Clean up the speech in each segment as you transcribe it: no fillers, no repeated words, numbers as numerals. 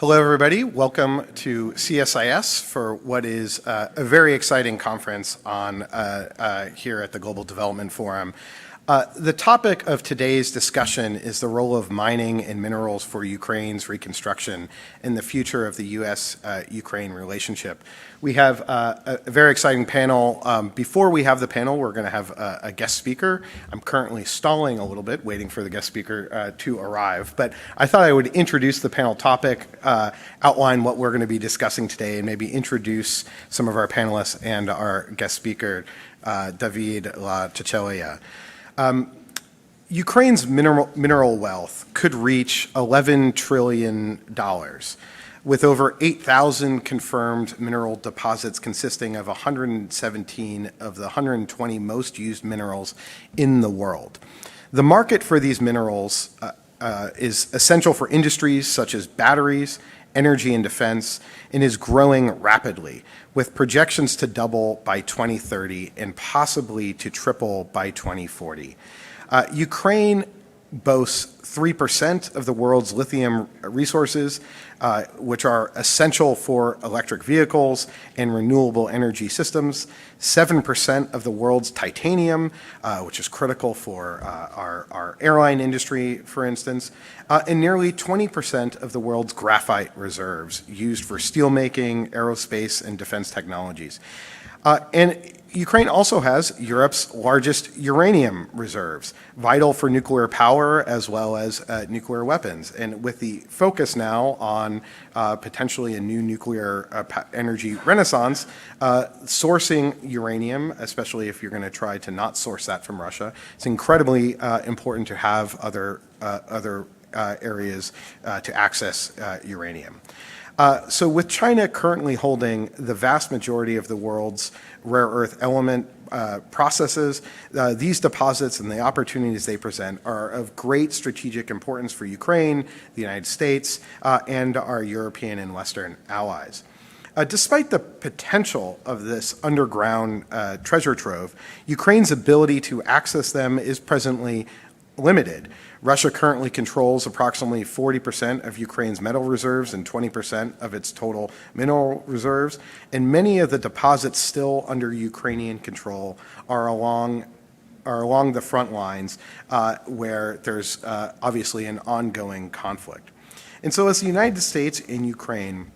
Hello, everybody. Welcome to CSIS for what is a very exciting conference on here at the Global Development Forum. The topic of today's discussion is the role of mining and minerals for Ukraine's reconstruction and the future of the U.S.-Ukraine relationship. We have a very exciting panel. Before we have the panel, we're going to have a guest speaker. I'm currently stalling a little bit, waiting for the guest speaker to arrive. But I thought I would introduce the panel topic, outline what we're going to be discussing today, and maybe introduce some of our panelists and our guest speaker, David La Cecchelia. Ukraine's mineral wealth could reach $11 trillion, with over 8,000 confirmed mineral deposits consisting of 117 of the 120 most used minerals in the world. The market for these minerals is essential for industries such as batteries, energy and defense, and is growing rapidly, with projections to double by 2030 and possibly to triple by 2040. Ukraine boasts 3% of the world's lithium resources, which are essential for electric vehicles and renewable energy systems, 7% of the world's titanium, which is critical for our airline industry, for instance, and nearly 20% of the world's graphite reserves used for steelmaking, aerospace, and defense technologies. And Ukraine also has Europe's largest uranium reserves, vital for nuclear power as well as nuclear weapons. And with the focus now on potentially a new nuclear energy renaissance, sourcing uranium, especially if you're going to try to not source that from Russia, it's incredibly important to have other areas to access uranium. So with China currently holding the vast majority of the world's rare earth element processes, these deposits and the opportunities they present are of great strategic importance for Ukraine, the United States, and our European and Western allies. Despite the potential of this underground treasure trove, Ukraine's ability to access them is presently limited. Russia currently controls approximately 40% of Ukraine's metal reserves and 20% of its total mineral reserves, and many of the deposits still under Ukrainian control are along the front lines where there's obviously an ongoing conflict. And so as the United States and Ukraine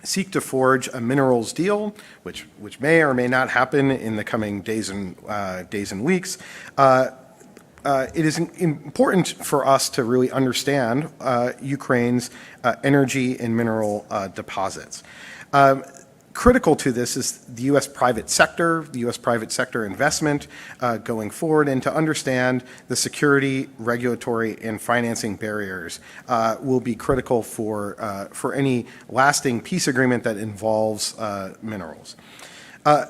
seek to forge a minerals deal, which may or may not happen in the coming days and weeks, it is important for us to really understand Ukraine's energy and mineral deposits. Critical to this is the U.S. private sector, the U.S. private sector investment going forward, and to understand the security, regulatory, and financing barriers will be critical for any lasting peace agreement that involves minerals.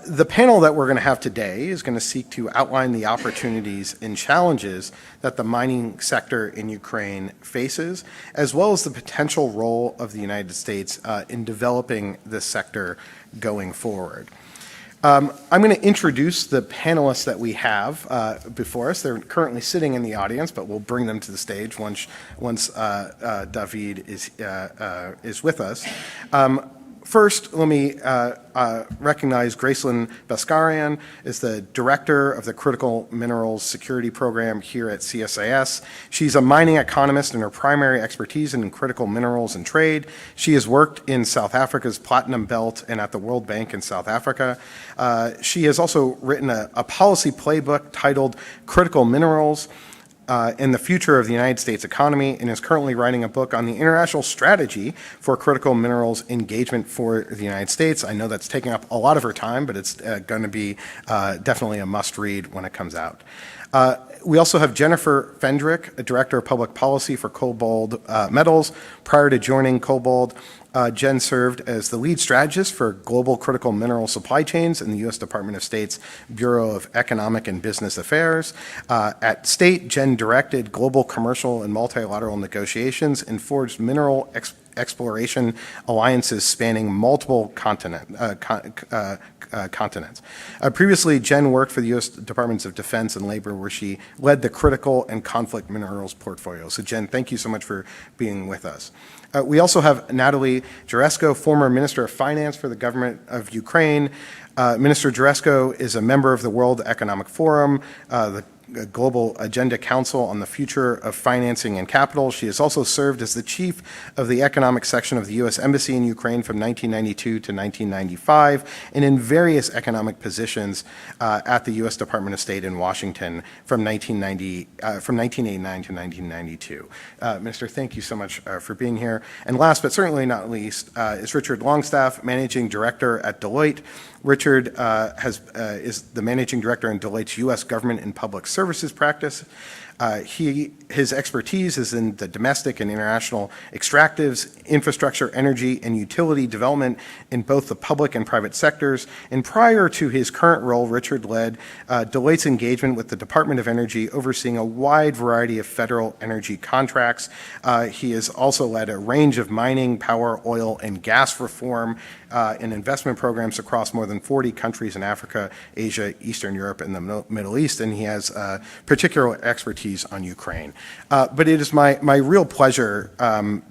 The panel that we're going to have today is going to seek to outline the opportunities and challenges that the mining sector in Ukraine faces, as well as the potential role of the United States in developing this sector going forward. I'm going to introduce the panelists that we have before us. They're currently sitting in the audience, but we'll bring them to the stage once David is with us. First, let me recognize Gracelyn Baskarian as the Director of the Critical Minerals Security Program here at CSIS. She's a mining economist, and her primary expertise in critical minerals and trade. She has worked in South Africa's Platinum Belt and at the World Bank in South Africa. She has also written a policy playbook titled Critical Minerals in the future of the United States economy, and is currently writing a book on the international strategy for critical minerals engagement for the United States. I know that's taking up a lot of her time, but it's going to be definitely a must-read when it comes out. We also have Jennifer Fendrick, a Director of Public Policy for Cobalt Metals. Prior to joining Cobalt, Jen served as the lead strategist for global critical mineral supply chains in the U.S. Department of State's Bureau of Economic and Business Affairs. At State, Jen directed global commercial and multilateral negotiations and forged mineral exploration alliances spanning multiple continent. Previously, Jen worked for the U.S. Departments of Defense and Labor, where she led the critical and conflict minerals portfolio. So Jen, thank you so much for being with us. We also have Natalie Jaresko, former Minister of Finance for the government of Ukraine. Minister Jaresko is a member of the World Economic Forum, the Global Agenda Council on the Future of Financing and Capital. She has also served as the chief of the economic section of the U.S. Embassy in Ukraine from 1992 to 1995, and in various economic positions at the U.S. Department of State in Washington from 1989 to 1992. Minister, thank you so much for being here. And last but certainly not least is Richard Longstaff, Managing Director at Deloitte. Richard is the Managing Director in Deloitte's U.S. Government and Public Services practice. His expertise is in the domestic and international extractives, infrastructure, energy, and utility development in both the public and private sectors. And prior to his current role, Richard led Deloitte's engagement with the Department of Energy, overseeing a wide variety of federal energy contracts. He has also led a range of mining, power, oil, and gas reform and investment programs across more than 40 countries in Africa, Asia, Eastern Europe, and the Middle East, and he has particular expertise on Ukraine. But it is my real pleasure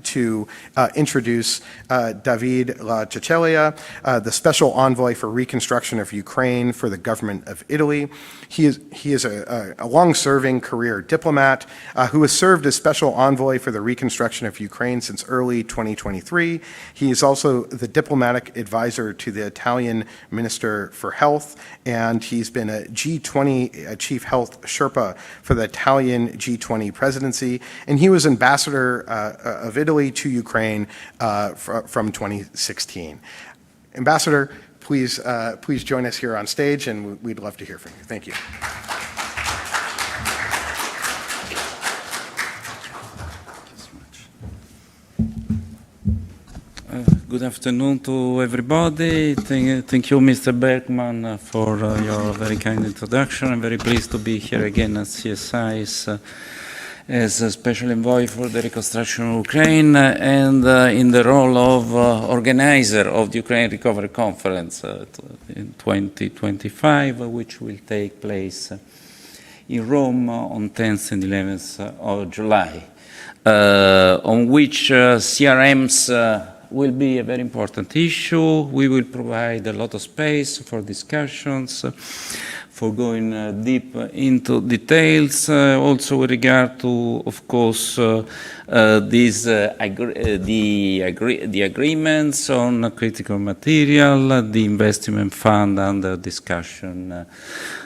to introduce David La Cecchelia, the Special Envoy for Reconstruction of Ukraine for the government of Italy. He is a long-serving career diplomat who has served as Special Envoy for the Reconstruction of Ukraine since early 2023. He is also the diplomatic advisor to the Italian Minister for Health, and he's been a G20 Chief Health Sherpa for the Italian G20 presidency, and he was ambassador of Italy to Ukraine from 2016. Ambassador, please join us here on stage, and we'd love to hear from you. Thank you. Good afternoon to everybody. Thank you, Mr. Bergman, for your very kind introduction. I'm very pleased to be here again at CSIS as a special envoy for the reconstruction of Ukraine and in the role of organizer of the Ukraine Recovery Conference in 2025, which will take place in Rome on 10th and 11th of July, on which CRMs will be a very important issue. We will provide a lot of space for discussions, for going deep into details, also with regard to, of course, the agreements on critical material, the investment fund under discussion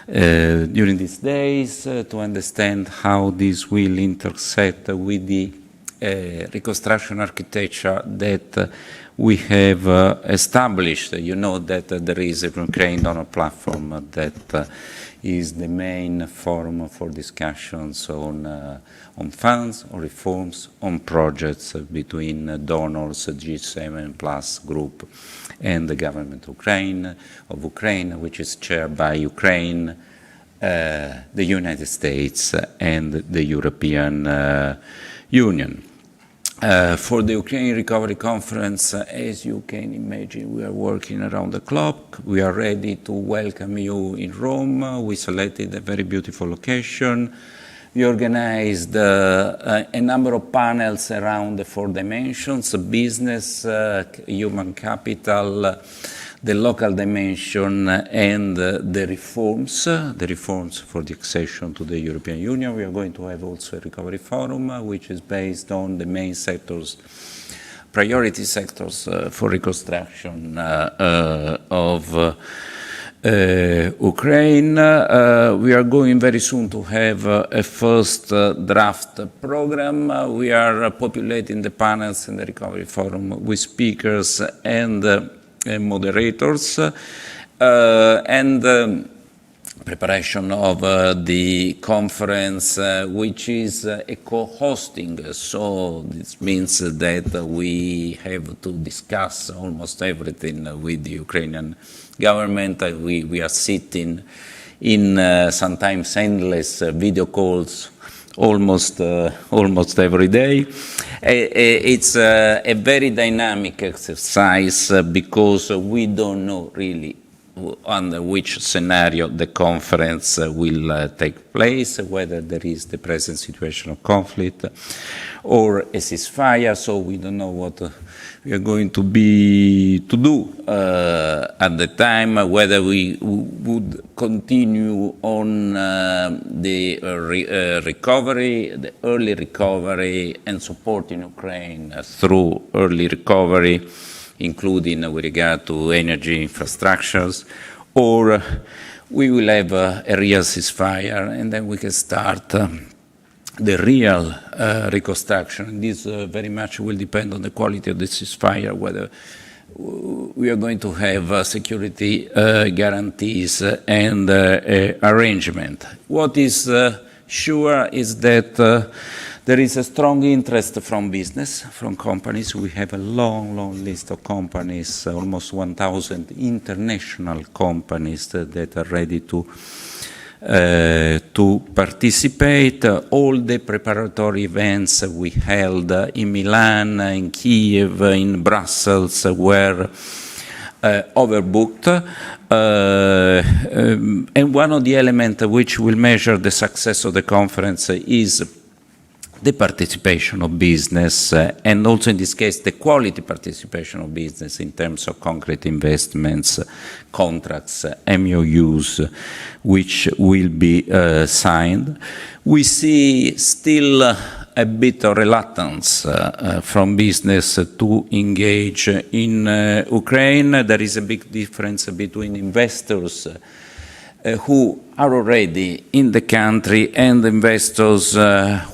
during these days, to understand how this will intersect with the reconstruction architecture that we have established. You know that there is a Ukraine donor platform that is the main forum for discussions on funds, on reforms, on projects between donors, G7 plus group, and the government of Ukraine, which is chaired by Ukraine, the United States, and the European Union. For the Ukraine Recovery Conference, as you can imagine, we are working around the clock. We are ready to welcome you in Rome. We selected a very beautiful location. We organized a number of panels around the 4 dimensions: business, human capital, the local dimension, and the reforms for the accession to the European Union. We are going to have also a recovery forum, which is based on the main sectors, priority sectors for reconstruction of Ukraine. We are going very soon to have a first draft program. We are populating the panels in the recovery forum with speakers and moderators, and preparation of the conference, which is a co-hosting. So this means that we have to discuss almost everything with the Ukrainian government. We are sitting in sometimes endless video calls almost every day. It's a very dynamic exercise because we don't know really under which scenario the conference will take place, whether there is the present situation of conflict or a ceasefire. So we don't know what we are going to do at the time, whether we would continue on the recovery, the early recovery, and supporting Ukraine through early recovery, including with regard to energy infrastructures, or we will have a real ceasefire, and then we can start the real reconstruction. This very much will depend on the quality of the ceasefire, whether we are going to have security guarantees and arrangement. What is sure is that there is a strong interest from business, from companies. We have a long list of companies, almost 1,000 international companies that are ready to participate. All the preparatory events we held in Milan, in Kiev, in Brussels were overbooked. And one of the elements which will measure the success of the conference is the participation of business, and also in this case the quality participation of business in terms of concrete investments, contracts, MOUs, which will be signed. We see still a bit of reluctance from business to engage in Ukraine. There is a big difference between investors who are already in the country and investors who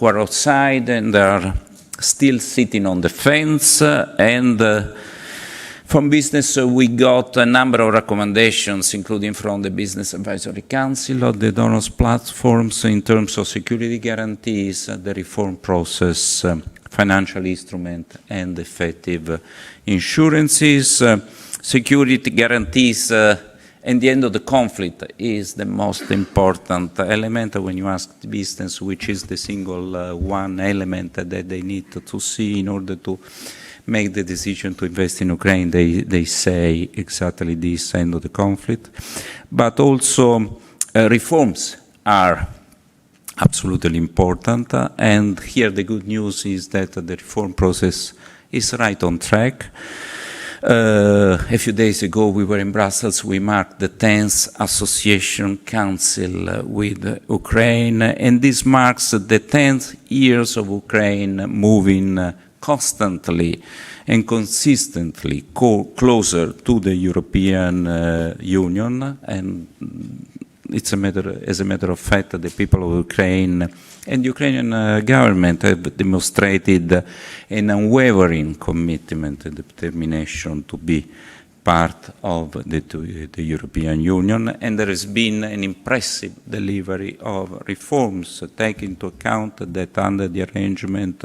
are outside and are still sitting on the fence. And from business, we got a number of recommendations, including from the Business Advisory Council of the donors platforms in terms of security guarantees, the reform process, financial instrument, and effective insurances. Security guarantees and the end of the conflict is the most important element when you ask the business which is the single one element that they need to see in order to make the decision to invest in Ukraine. They say exactly this, end of the conflict. But also reforms are absolutely important, and here the good news is that the reform process is right on track. A few days ago, we were in Brussels. We marked the 10th Association Council with Ukraine, and this marks the 10th years of Ukraine moving constantly and consistently closer to the European Union. And it's as a matter of fact, the people of Ukraine and the Ukrainian government have demonstrated an unwavering commitment and determination to be part of the European Union, and there has been an impressive delivery of reforms, taking into account that under the arrangement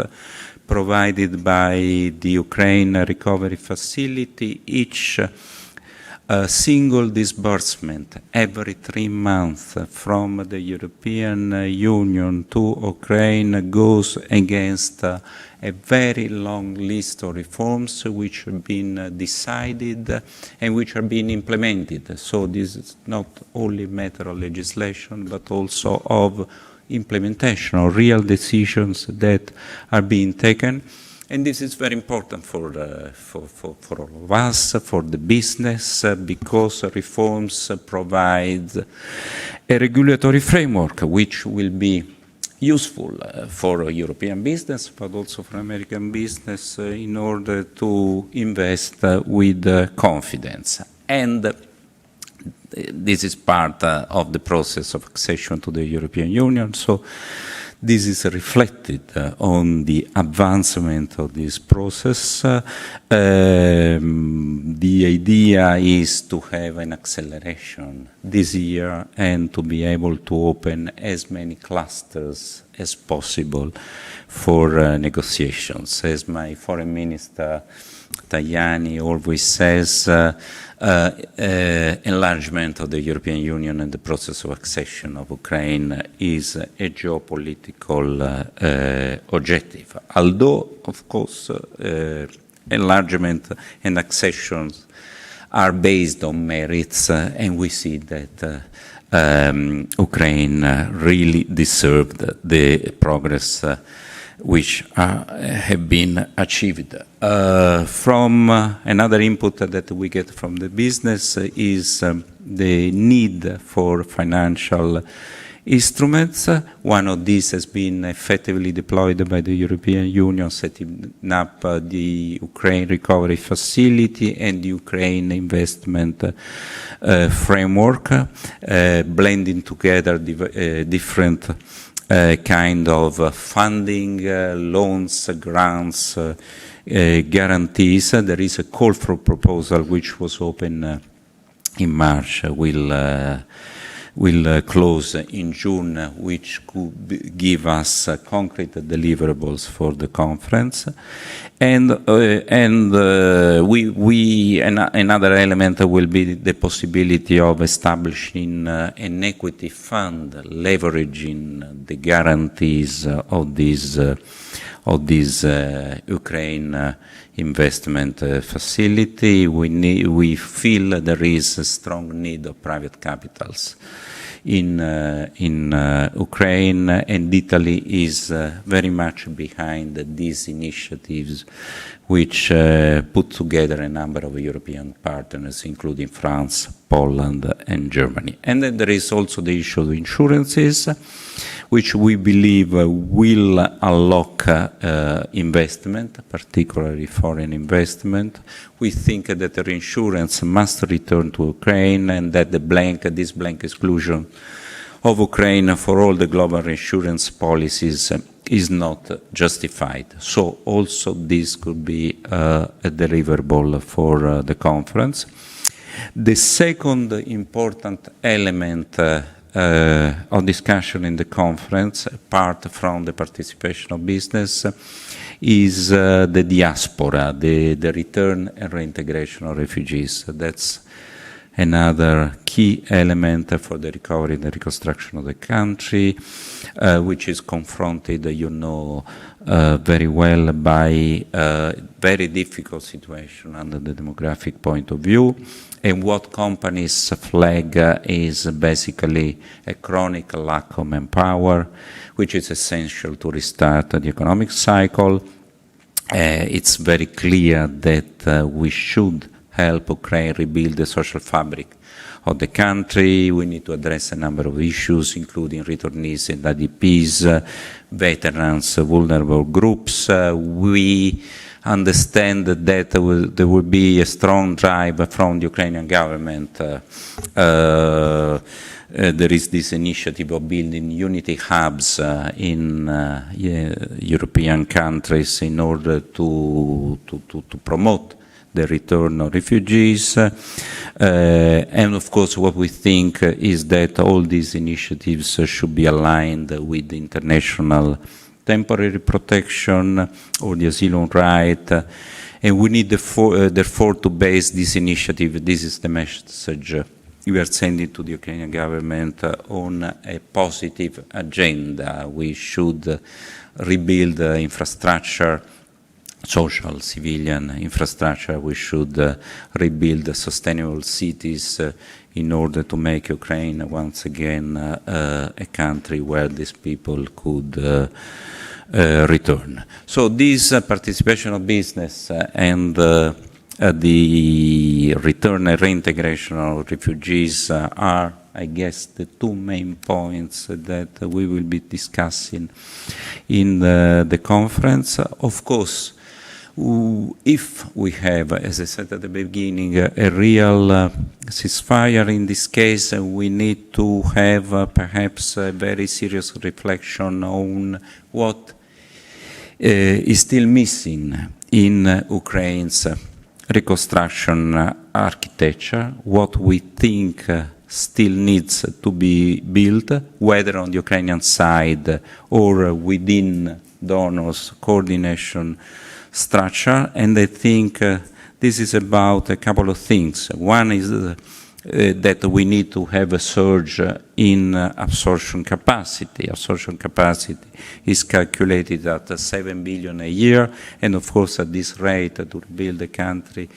provided by the Ukraine Recovery Facility, each single disbursement every 3 months from the European Union to Ukraine goes against a very long list of reforms which have been decided and which are being implemented. So this is not only a matter of legislation, but also of implementation of real decisions that are being taken. And this is very important for all of us, for the business, because reforms provide a regulatory framework which will be useful for European business, but also for American business in order to invest with confidence. And this is part of the process of accession to the European Union. So this is reflected on the advancement of this process. The idea is to have an acceleration this year and to be able to open as many clusters as possible for negotiations. As my foreign minister Tajani always says, enlargement of the European Union and the process of accession of Ukraine is a geopolitical objective. Although, of course, enlargement and accessions are based on merits, and we see that Ukraine really deserved the progress which have been achieved. From another input that we get from the business is the need for financial instruments. One of these has been effectively deployed by the European Union, setting up the Ukraine Recovery Facility and the Ukraine Investment Framework, blending together different kind of funding, loans, grants, guarantees. There is a call for proposal which was open in March, will close in June, which could give us concrete deliverables for the conference. And another element will be the possibility of establishing an equity fund, leveraging the guarantees of this Ukraine investment facility. We feel there is a strong need of private capitals in Ukraine, and Italy is very much behind these initiatives, which put together a number of European partners, including France, Poland, and Germany. And then there is also the issue of insurances, which we believe will unlock investment, particularly foreign investment. We think that the insurance must return to Ukraine, and that this blank exclusion of Ukraine for all the global insurance policies is not justified. So also this could be a deliverable for the conference. The second important element of discussion in the conference, apart from the participation of business, is the diaspora, the return and reintegration of refugees. That's another key element for the recovery and the reconstruction of the country, which is confronted, very well by a very difficult situation under the demographic point of view. And what companies flag is basically a chronic lack of manpower, which is essential to restart the economic cycle. It's very clear that we should help Ukraine rebuild the social fabric of the country. We need to address a number of issues, including returnees and IDPs, veterans, vulnerable groups. We understand that there will be a strong drive from the Ukrainian government. There is this initiative of building unity hubs in European countries in order to promote the return of refugees. And of course, what we think is that all these initiatives should be aligned with the international temporary protection or the asylum right. And we need, therefore, to base this initiative, this is the message we are sending to the Ukrainian government, on a positive agenda. We should rebuild infrastructure, social, civilian infrastructure. We should rebuild sustainable cities in order to make Ukraine once again a country where these people could return. So this participation of business and the return and reintegration of refugees are, I guess, the two main points that we will be discussing in the conference. Of course, if we have, as I said at the beginning, a real ceasefire in this case, we need to have perhaps a very serious reflection on what is still missing in Ukraine's reconstruction architecture, what we think still needs to be built, whether on the Ukrainian side or within donors' coordination structure. And I think this is about a couple of things. One is that we need to have a surge in absorption capacity. Absorption capacity is calculated at 7 billion a year, and of course at this rate to rebuild a country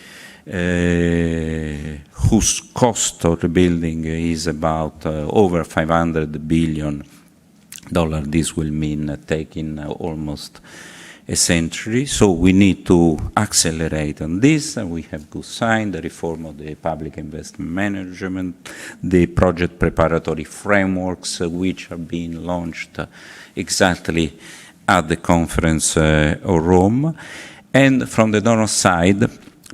whose cost of rebuilding is about over $500 billion. This will mean taking almost a century, so we need to accelerate on this. We have to sign the reform of the public investment management, the project preparatory frameworks, which are being launched exactly at the conference of Rome. And from the donor side,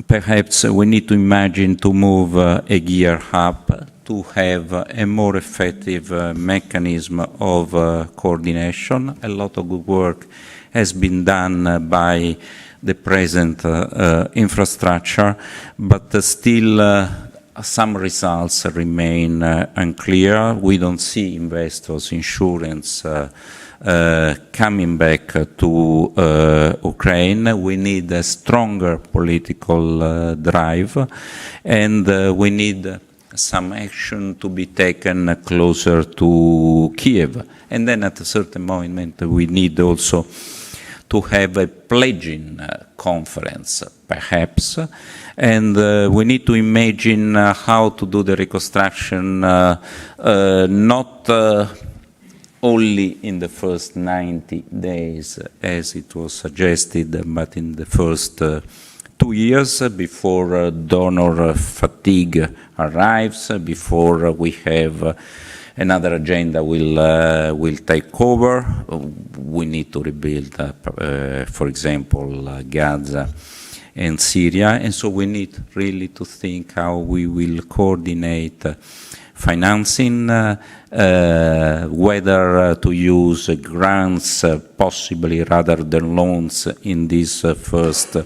perhaps we need to imagine to move a gear up to have a more effective mechanism of coordination. A lot of good work has been done by the present infrastructure, but still some results remain unclear. We don't see investors, insurance coming back to Ukraine. We need a stronger political drive, and we need some action to be taken closer to Kiev. And then at a certain moment we need also to have a pledging conference, perhaps, and we need to imagine how to do the reconstruction not only in the first 90 days, as it was suggested, but in the first 2 years before donor fatigue arrives, before we have another agenda will take over. We need to rebuild, for example, Gaza and Syria, and so we need really to think how we will coordinate financing, whether to use grants possibly rather than loans in this first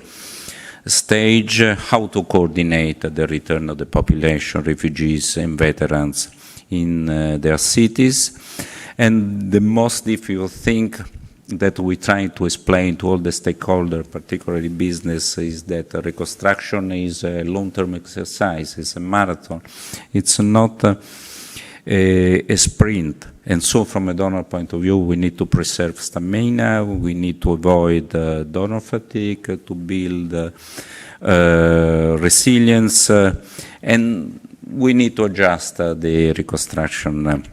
stage, how to coordinate the return of the population, refugees and veterans in their cities. And the most difficult thing that we try to explain to all the stakeholders, particularly business, is that reconstruction is a long-term exercise, it's a marathon, it's not a sprint. And so from a donor point of view, we need to preserve stamina, we need to avoid donor fatigue, to build resilience, and we need to adjust the reconstruction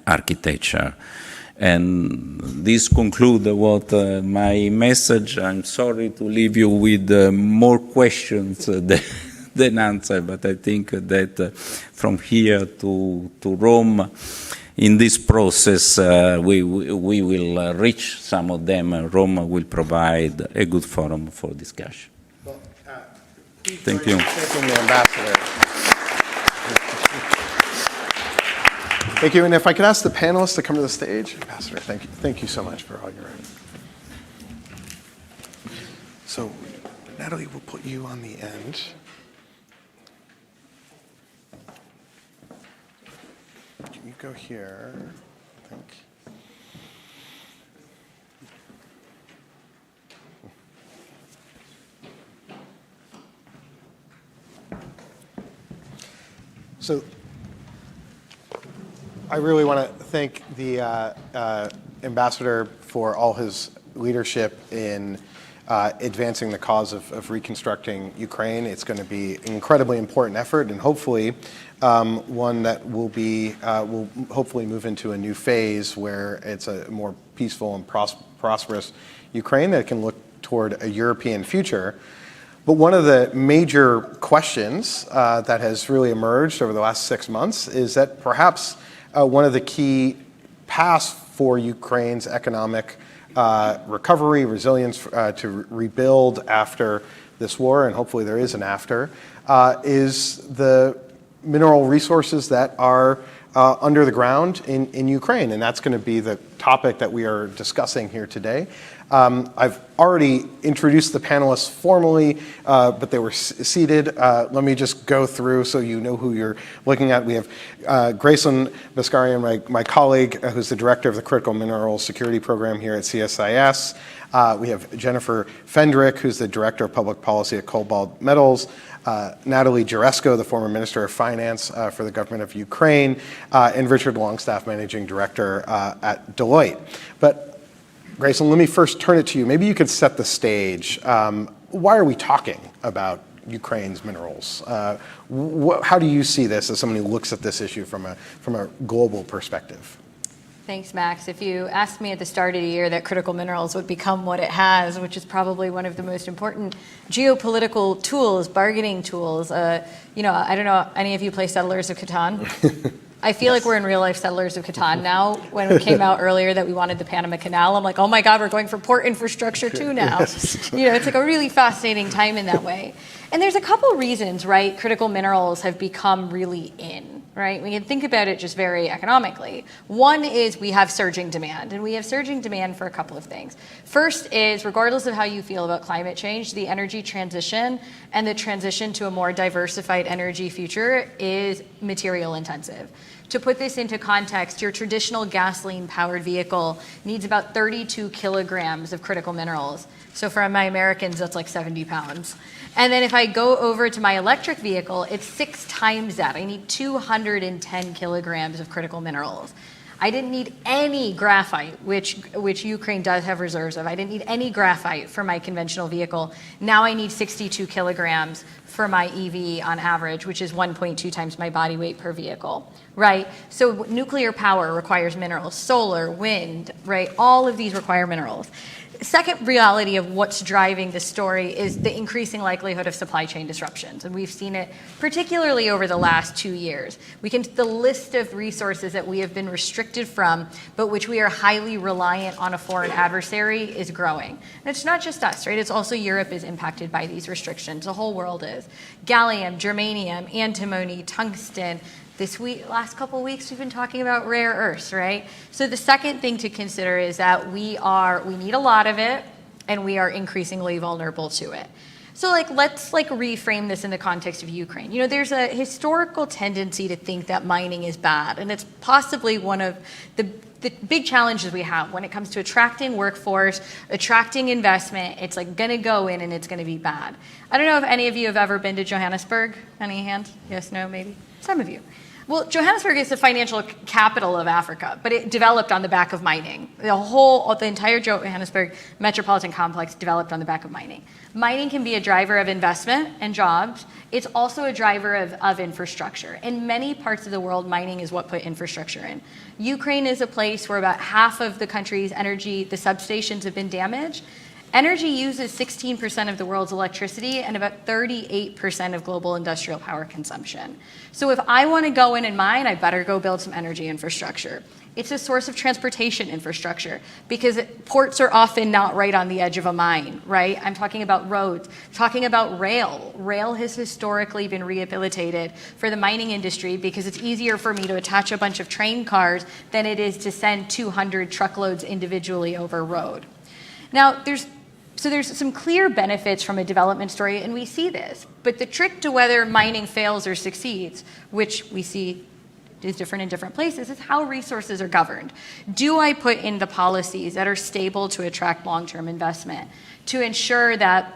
architecture. And this concludes what my message. I'm sorry to leave you with more questions than answer, but I think that from here to Rome, in this process, we will reach some of them. Rome will provide a good forum for discussion. Well, thank you. Thanking the ambassador. Thank you. And if I could ask the panelists to come to the stage. Ambassador, thank you. Thank you so much for all your work. So, Natalie, we'll put you on the end. Can you go here, I think. So I really want to thank the ambassador for all his leadership in advancing the cause of reconstructing Ukraine. It's going to be an incredibly important effort, and hopefully one that will hopefully move into a new phase where it's a more peaceful and prosperous Ukraine that can look toward a European future. But one of the major questions that has really emerged over the last 6 months is that perhaps one of the key paths for Ukraine's economic recovery, resilience to rebuild after this war, and hopefully there is an after, is the mineral resources that are under the ground in Ukraine. And that's going to be the topic that we are discussing here today. I've already introduced the panelists formally, but they were seated. Let me just go through so you know who you're looking at. We have Gracelyn Beskarian, my colleague, who's the director of the Critical Minerals Security Program here at CSIS. We have Jennifer Fendrick, who's the director of public policy at Cobalt Metals. Natalie Jaresko, the former Minister of Finance for the government of Ukraine, and Richard Longstaff, Managing Director at Deloitte. But Gracelyn, let me first turn it to you. Maybe you could set the stage. Why are we talking about Ukraine's minerals? How do you see this as someone who looks at this issue from a global perspective? Thanks, Max. If you asked me at the start of the year that critical minerals would become what it has, which is probably one of the most important geopolitical tools, bargaining tools, I don't know, any of you play Settlers of Catan? I feel like we're in real life Settlers of Catan now. When it came out earlier that we wanted the Panama Canal, I'm like, oh my God, we're going for port infrastructure too now. It's like a really fascinating time in that way. And there's a couple reasons, right? Critical minerals have become really in, right? We can think about it just very economically. One is we have surging demand, and we have surging demand for a couple of things. First is, regardless of how you feel about climate change, the energy transition and the transition to a more diversified energy future is material intensive. To put this into context, your traditional gasoline-powered vehicle needs about 32 kilograms of critical minerals. So for my Americans, that's like 70 pounds. And then if I go over to my electric vehicle, it's 6 times that. I need 210 kilograms of critical minerals. I didn't need any graphite, which Ukraine does have reserves of. I didn't need any graphite for my conventional vehicle. Now I need 62 kilograms for my EV on average, which is 1.2 times my body weight per vehicle, right? So nuclear power requires minerals, solar, wind, right? All of these require minerals. Second reality of what's driving this story is the increasing likelihood of supply chain disruptions. And we've seen it particularly over the last 2 years. The list of resources that we have been restricted from, but which we are highly reliant on a foreign adversary, is growing. And it's not just us, right? It's also Europe is impacted by these restrictions. The whole world is. Gallium, germanium, antimony, tungsten. Last couple of weeks, we've been talking about rare earths, right? So the second thing to consider is that we need a lot of it, and we are increasingly vulnerable to it. So let's reframe this in the context of Ukraine. There's a historical tendency to think that mining is bad, and it's possibly one of the big challenges we have when it comes to attracting workforce, attracting investment. It's gonna go in and it's gonna be bad. I don't know if any of you have ever been to Johannesburg. Any hands? Yes, no, maybe? Some of you. Well, Johannesburg is the financial capital of Africa, but it developed on the back of mining. The entire Johannesburg metropolitan complex developed on the back of mining. Mining can be a driver of investment and jobs. It's also a driver of infrastructure. In many parts of the world, mining is what put infrastructure in. Ukraine is a place where about half of the country's energy, the substations, have been damaged. Energy uses 16% of the world's electricity and about 38% of global industrial power consumption. So if I want to go in and mine, I better go build some energy infrastructure. It's a source of transportation infrastructure because ports are often not right on the edge of a mine, right? I'm talking about roads, talking about rail. Rail has historically been rehabilitated for the mining industry because it's easier for me to attach a bunch of train cars than it is to send 200 truckloads individually over road. Now, there's some clear benefits from a development story, and we see this. But the trick to whether mining fails or succeeds, which we see is different in different places, is how resources are governed. Do I put in the policies that are stable to attract long-term investment, to ensure that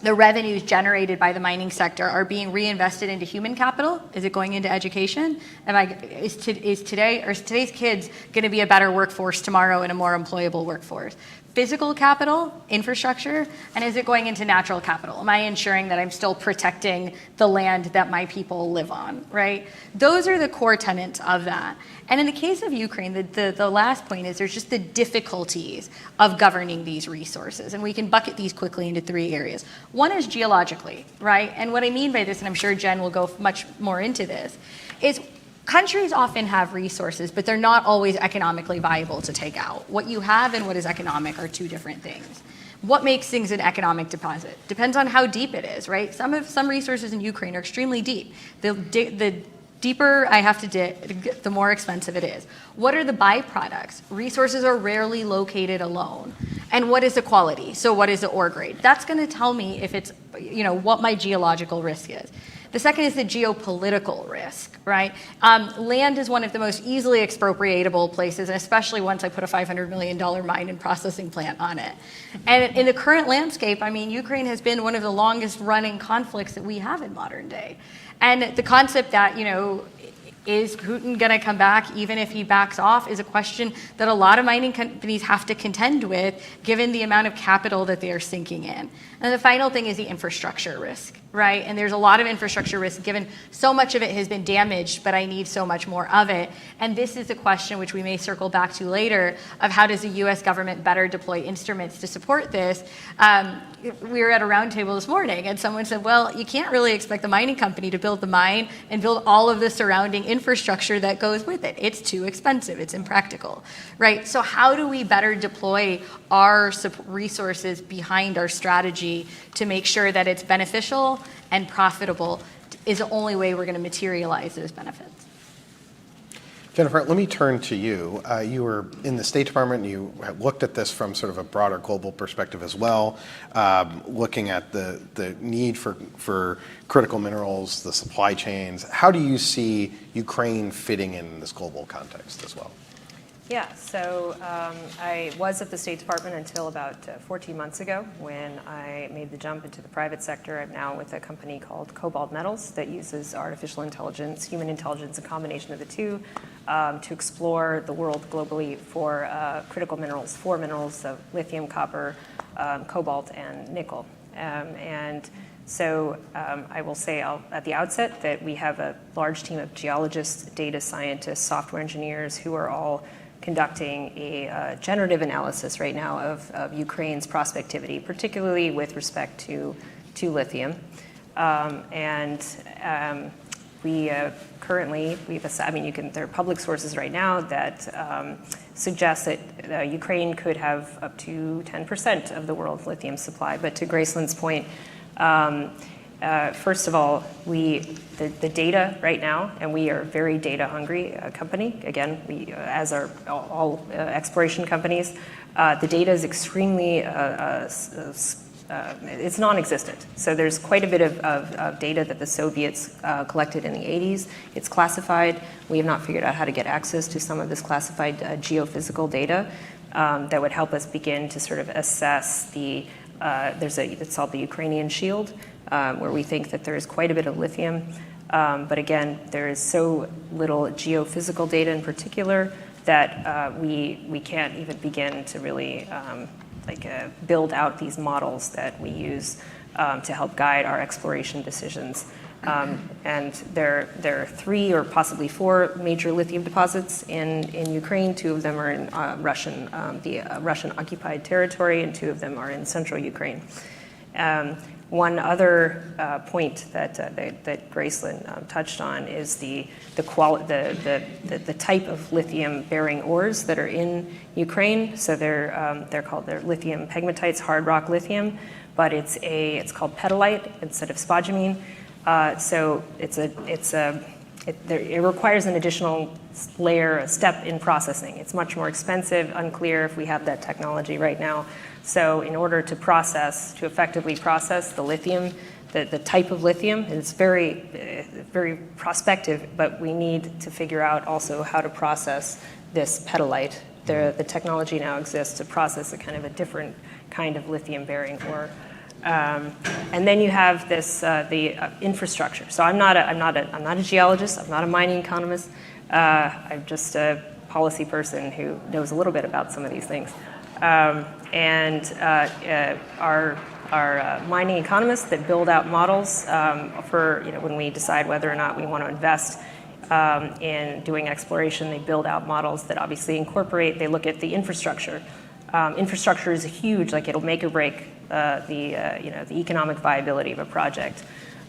the revenues generated by the mining sector are being reinvested into human capital? Is it going into education? Is today's kids going to be a better workforce tomorrow and a more employable workforce? Physical capital, infrastructure, and is it going into natural capital? Am I ensuring that I'm still protecting the land that my people live on, right? Those are the core tenets of that. And in the case of Ukraine, the last point is there's just the difficulties of governing these resources. And we can bucket these quickly into 3 areas. One is geologically, right? And what I mean by this, and I'm sure Jen will go much more into this, is countries often have resources, but they're not always economically viable to take out. What you have and what is economic are 2 different things. What makes things an economic deposit? Depends on how deep it is, right? Some resources in Ukraine are extremely deep. The deeper I have to dig, the more expensive it is. What are the byproducts? Resources are rarely located alone. And what is the quality? So what is the ore grade? That's going to tell me if it's, what my geological risk is. The second is the geopolitical risk, right? Land is one of the most easily expropriatable places, and especially once I put a $500 million mine and processing plant on it. And in the current landscape, Ukraine has been one of the longest running conflicts that we have in modern day. And the concept that, is Putin going to come back even if he backs off is a question that a lot of mining companies have to contend with given the amount of capital that they are sinking in. And the final thing is the infrastructure risk, right? And there's a lot of infrastructure risk given so much of it has been damaged, but I need so much more of it. And this is the question which we may circle back to later of how does the US government better deploy instruments to support this? We were at a roundtable this morning and someone said, well, you can't really expect the mining company to build the mine and build all of the surrounding infrastructure that goes with it. It's too expensive. It's impractical, right? So how do we better deploy our resources behind our strategy to make sure that it's beneficial and profitable is the only way we're going to materialize those benefits. Jennifer, let me turn to you. You were in the State Department. You looked at this from sort of a broader global perspective as well, looking at the need for critical minerals, the supply chains. How do you see Ukraine fitting in this global context as well? Yeah, so I was at the State Department until about 14 months ago when I made the jump into the private sector. I'm now with a company called Cobalt Metals that uses artificial intelligence, human intelligence, a combination of the two, to explore the world globally for critical minerals, four minerals of lithium, copper, cobalt, and nickel. So I will say at the outset that we have a large team of geologists, data scientists, software engineers who are all conducting a generative analysis right now of Ukraine's prospectivity, particularly with respect to lithium. We currently, there are public sources right now that suggest that Ukraine could have up to 10% of the world's lithium supply. But to Graceland's point, first of all, the data right now, and we are a very data hungry company. Again, we, as are all exploration companies, the data is extremely, it's non-existent. So there's quite a bit of data that the Soviets collected in the 80s. It's classified. We have not figured out how to get access to some of this classified geophysical data that would help us begin to sort of assess it's called the Ukrainian Shield, where we think that there is quite a bit of lithium. But again, there is so little geophysical data in particular that we can't even begin to really build out these models that we use to help guide our exploration decisions. And there are 3 or possibly 4 major lithium deposits in Ukraine. 2 of them are in Russian occupied territory, and 2 of them are in central Ukraine. One other point that Graceland touched on is the type of lithium-bearing ores that are in Ukraine. So they're called lithium pegmatites, hard rock lithium, but it's called petalite instead of spodumene. So it requires an additional layer, a step in processing. It's much more expensive, unclear if we have that technology right now. So in order to effectively process the lithium, the type of lithium, it's very, very prospective, but we need to figure out also how to process this petalite. The technology now exists to process a kind of a different kind of lithium-bearing ore. And then you have the infrastructure. So I'm not a geologist. I'm not a mining economist. I'm just a policy person who knows a little bit about some of these things. Our mining economists that build out models for when we decide whether or not we want to invest in doing exploration, they build out models that obviously they look at the infrastructure. Infrastructure is huge, it'll make or break the economic viability of a project.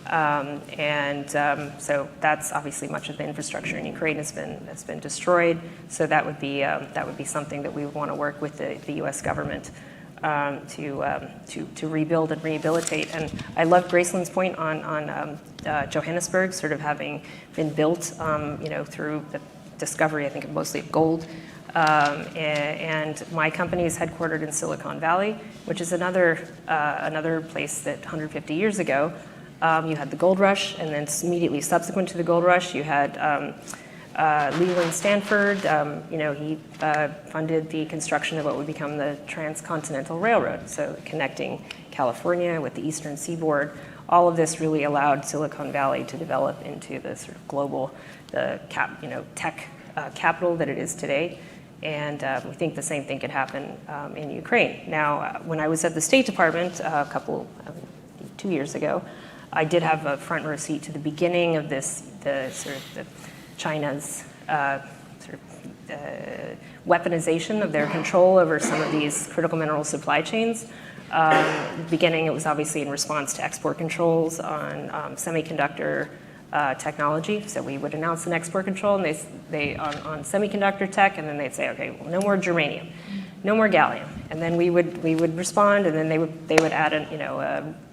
So that's obviously much of the infrastructure in Ukraine has been destroyed. So that would be something that we would want to work with the U.S. government to rebuild and rehabilitate. And I love Graceland's point on Johannesburg sort of having been built, through the discovery, I think, mostly of gold. And my company is headquartered in Silicon Valley, which is another place that 150 years ago, you had the gold rush, and then immediately subsequent to the gold rush, you had Leland Stanford. He funded the construction of what would become the Transcontinental Railroad, so connecting California with the eastern seaboard. All of this really allowed Silicon Valley to develop into the sort of global, tech capital that it is today. And we think the same thing could happen in Ukraine. Now, when I was at the State Department 2 years ago, I did have a front row seat to the beginning of this, China's weaponization of their control over some of these critical mineral supply chains. Beginning, it was obviously in response to export controls on semiconductor technology. So we would announce an export control, and they on semiconductor tech, and then they'd say, okay, well, no more germanium, no more gallium, and then we would respond, and then they would add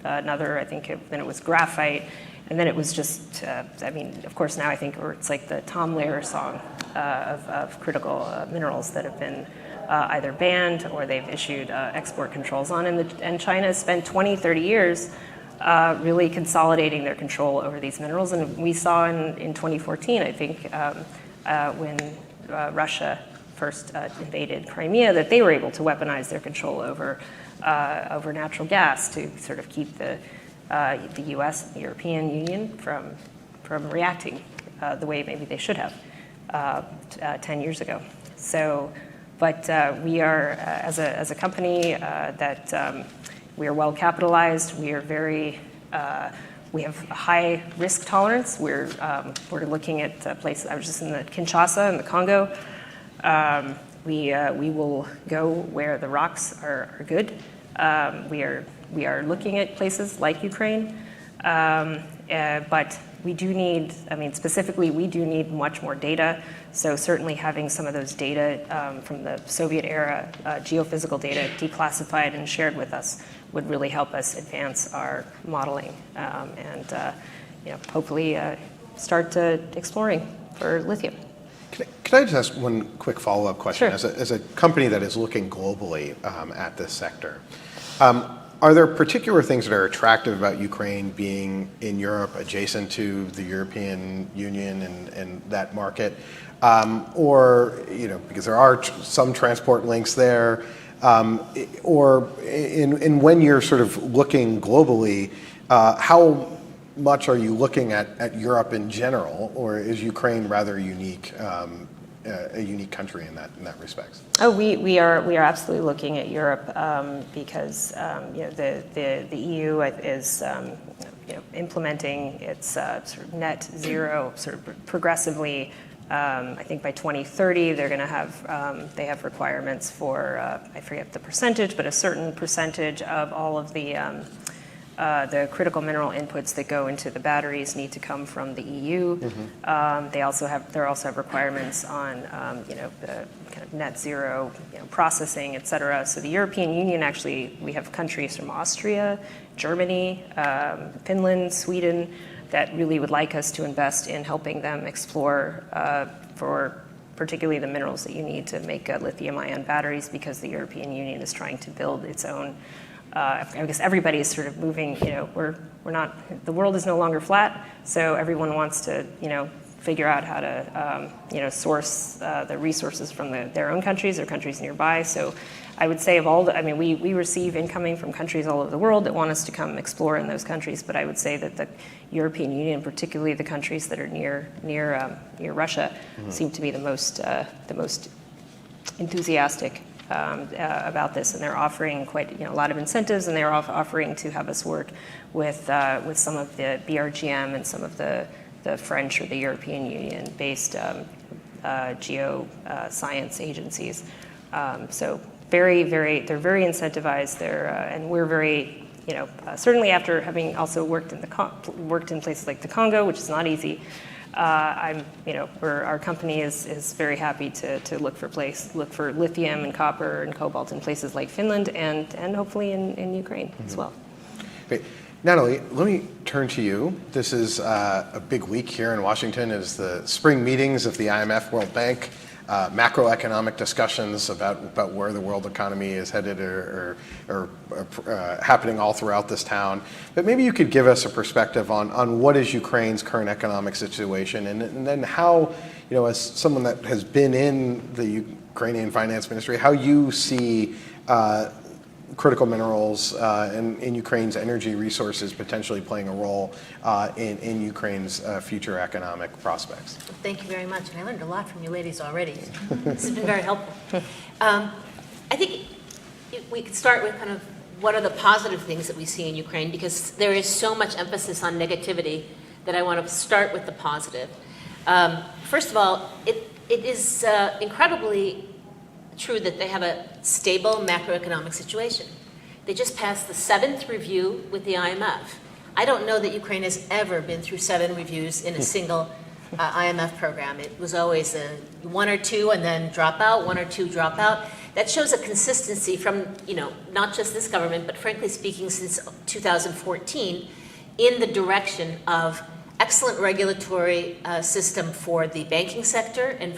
another. I think then it was graphite, and then it was just. Of course, now I think it's like the Tom Lehrer song of critical minerals that have been either banned or they've issued export controls on, and China has spent 20, 30 years. Really consolidating their control over these minerals. And we saw in 2014, I think, when Russia first invaded Crimea, that they were able to weaponize their control over natural gas to sort of keep the U.S. and the European Union from reacting the way maybe they should have 10 years ago. So, but we are, as a company that we are well capitalized. We are we have a high risk tolerance. We're looking at places. I was just in the Kinshasa in the Congo. We will go where the rocks are good. We are looking at places like Ukraine, but we do need. Specifically, we do need much more data. So certainly having some of those data from the Soviet era, geophysical data, declassified and shared with us would really help us advance our modeling and hopefully start exploring for lithium. Can I just ask one quick follow-up question? Sure. As a company that is looking globally at this sector, are there particular things that are attractive about Ukraine being in Europe, adjacent to the European Union and that market? Or, because there are some transport links there, or when you're sort of looking globally, how much are you looking at Europe in general, or is Ukraine rather unique, a unique country in that respect? Oh, we are absolutely looking at Europe because the EU is implementing its sort of net zero sort of progressively. I think by 2030 they're going to have they have requirements for I forget the percentage, but a certain percentage of all of the critical mineral inputs that go into the batteries need to come from the EU. Mm-hmm. They also have requirements on the kind of net zero processing, et cetera. So the European Union actually, we have countries from Austria, Germany, Finland, Sweden that really would like us to invest in helping them explore for particularly the minerals that you need to make lithium-ion batteries, because the European Union is trying to build its own. I guess everybody is sort of moving. We're not. The world is no longer flat, so everyone wants to figure out how to source the resources from their own countries or countries nearby. So I would say of all we receive incoming from countries all over the world that want us to come explore in those countries. But I would say that the European Union, particularly the countries that are near Russia, mm-hmm. seem to be the most enthusiastic about this, and they're offering quite a lot of incentives, and they're offering to have us work with some of the BRGM and some of the French or the European Union based geoscience agencies. So they're very incentivized. And we're very certainly after having also worked in places like the Congo, which is not easy. Our company is very happy to look for lithium and copper and cobalt in places like Finland and hopefully in Ukraine mm-hmm. as well. Great. Natalie, let me turn to you. This is a big week here in Washington as the spring meetings of the IMF World Bank macroeconomic discussions about where the world economy is headed or happening all throughout this town. But maybe you could give us a perspective on what is Ukraine's current economic situation, and then how, as someone that has been in the Ukrainian finance ministry, how you see critical minerals and Ukraine's energy resources potentially playing a role in Ukraine's future economic prospects. Thank you very much, and I learned a lot from you ladies already. This has been very helpful. I think we could start with kind of what are the positive things that we see in Ukraine, because there is so much emphasis on negativity that I want to start with the positive. First of all, it is incredibly true that they have a stable macroeconomic situation. They just passed the 7th review with the IMF. I don't know that Ukraine has ever been through 7 reviews in a single IMF program. It was always a 1 or 2 and then drop out, 1 or 2 drop out. That shows a consistency from, not just this government, but frankly speaking, since 2014, in the direction of excellent regulatory system for the banking sector, and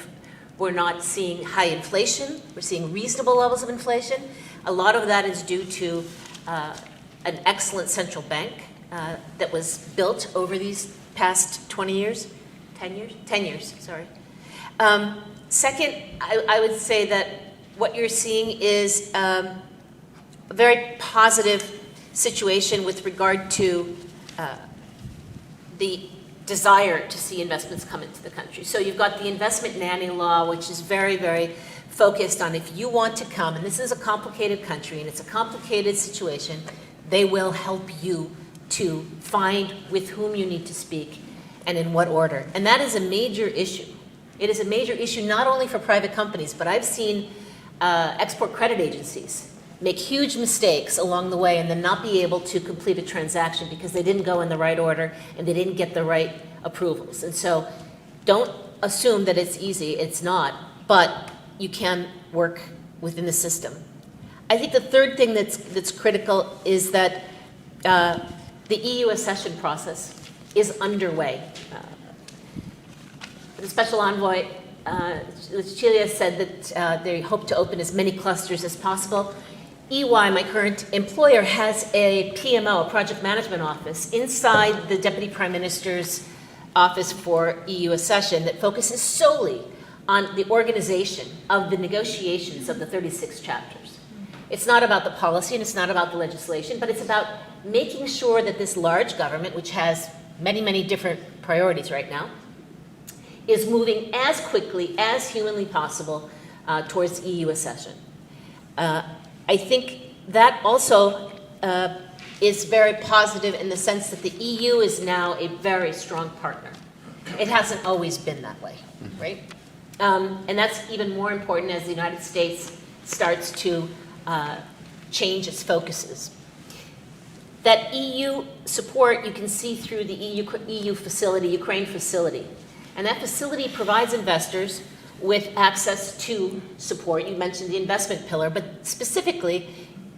we're not seeing high inflation. We're seeing reasonable levels of inflation. A lot of that is due to an excellent central bank that was built over these past 20 years, 10 years? 10 years, sorry. Second, I would say that what you're seeing is a very positive situation with regard to the desire to see investments come into the country. So you've got the investment nanny law, which is very, very focused on if you want to come, and this is a complicated country and it's a complicated situation, they will help you to find with whom you need to speak and in what order. And that is a major issue. It is a major issue not only for private companies, but I've seen export credit agencies make huge mistakes along the way and then not be able to complete a transaction because they didn't go in the right order and they didn't get the right approvals. And so don't assume that it's easy. It's not, but you can work within the system. I think the third thing that's critical is that the EU accession process is underway. The special envoy, Chile, said that they hope to open as many clusters as possible. EY, my current employer, has a PMO, a project management office, inside the Deputy Prime Minister's office for EU accession that focuses solely on the organization of the negotiations of the 36 chapters. It's not about the policy and it's not about the legislation, but it's about making sure that this large government, which has many, many different priorities right now, is moving as quickly as humanly possible towards EU accession. I think that also is very positive in the sense that the EU is now a very strong partner. It hasn't always been that way, right? And that's even more important as the United States starts to change its focuses. That EU support you can see through the EU facility, Ukraine facility. And that facility provides investors with access to support. You mentioned the investment pillar, but specifically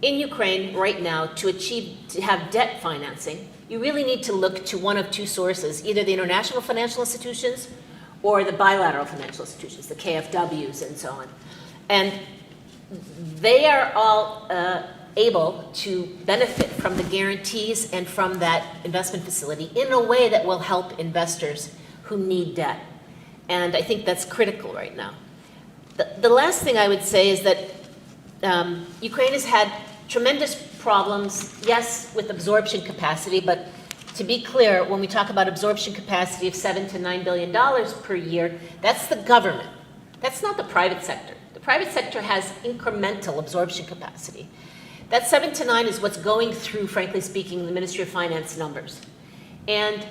in Ukraine right now, to have debt financing, you really need to look to one of 2 sources, either the international financial institutions or the bilateral financial institutions, the KFWs and so on. And they are all able to benefit from the guarantees and from that investment facility in a way that will help investors who need debt. And I think that's critical right now. The last thing I would say is that Ukraine has had tremendous problems, yes, with absorption capacity, but to be clear, when we talk about absorption capacity of $7 to $9 billion per year, that's the government. That's not the private sector. The private sector has incremental absorption capacity. That 7 to 9 is what's going through, frankly speaking, the Ministry of Finance numbers. And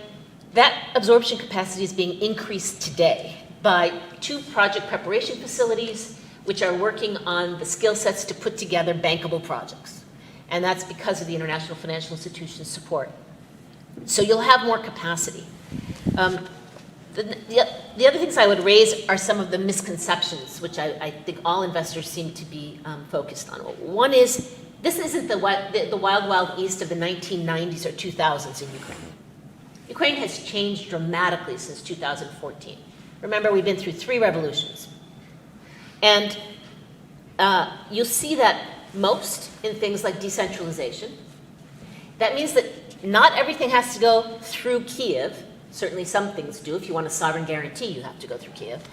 that absorption capacity is being increased today by 2 project preparation facilities, which are working on the skill sets to put together bankable projects. And that's because of the international financial institutions' support. So you'll have more capacity. The other things I would raise are some of the misconceptions, which I think all investors seem to be focused on. One is, this isn't the wild, wild east of the 1990s or 2000s in Ukraine. Ukraine has changed dramatically since 2014. Remember, we've been through 3 revolutions. And you'll see that most in things like decentralization. That means that not everything has to go through Kiev. Certainly some things do. If you want a sovereign guarantee, you have to go through Kiev.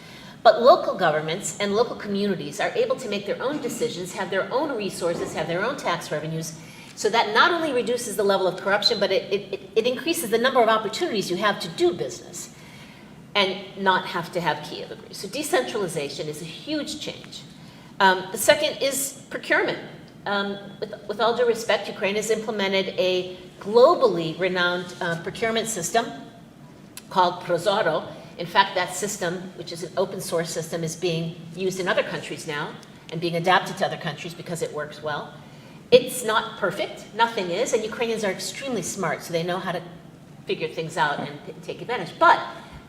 But local governments and local communities are able to make their own decisions, have their own resources, have their own tax revenues, so that not only reduces the level of corruption, but it increases the number of opportunities you have to do business and not have to have Kiev agree. So decentralization is a huge change. The second is procurement. With all due respect, Ukraine has implemented a globally renowned procurement system called Prozoro. In fact, that system, which is an open source system, is being used in other countries now and being adapted to other countries because it works well. It's not perfect, nothing is, and Ukrainians are extremely smart, so they know how to figure things out and take advantage. But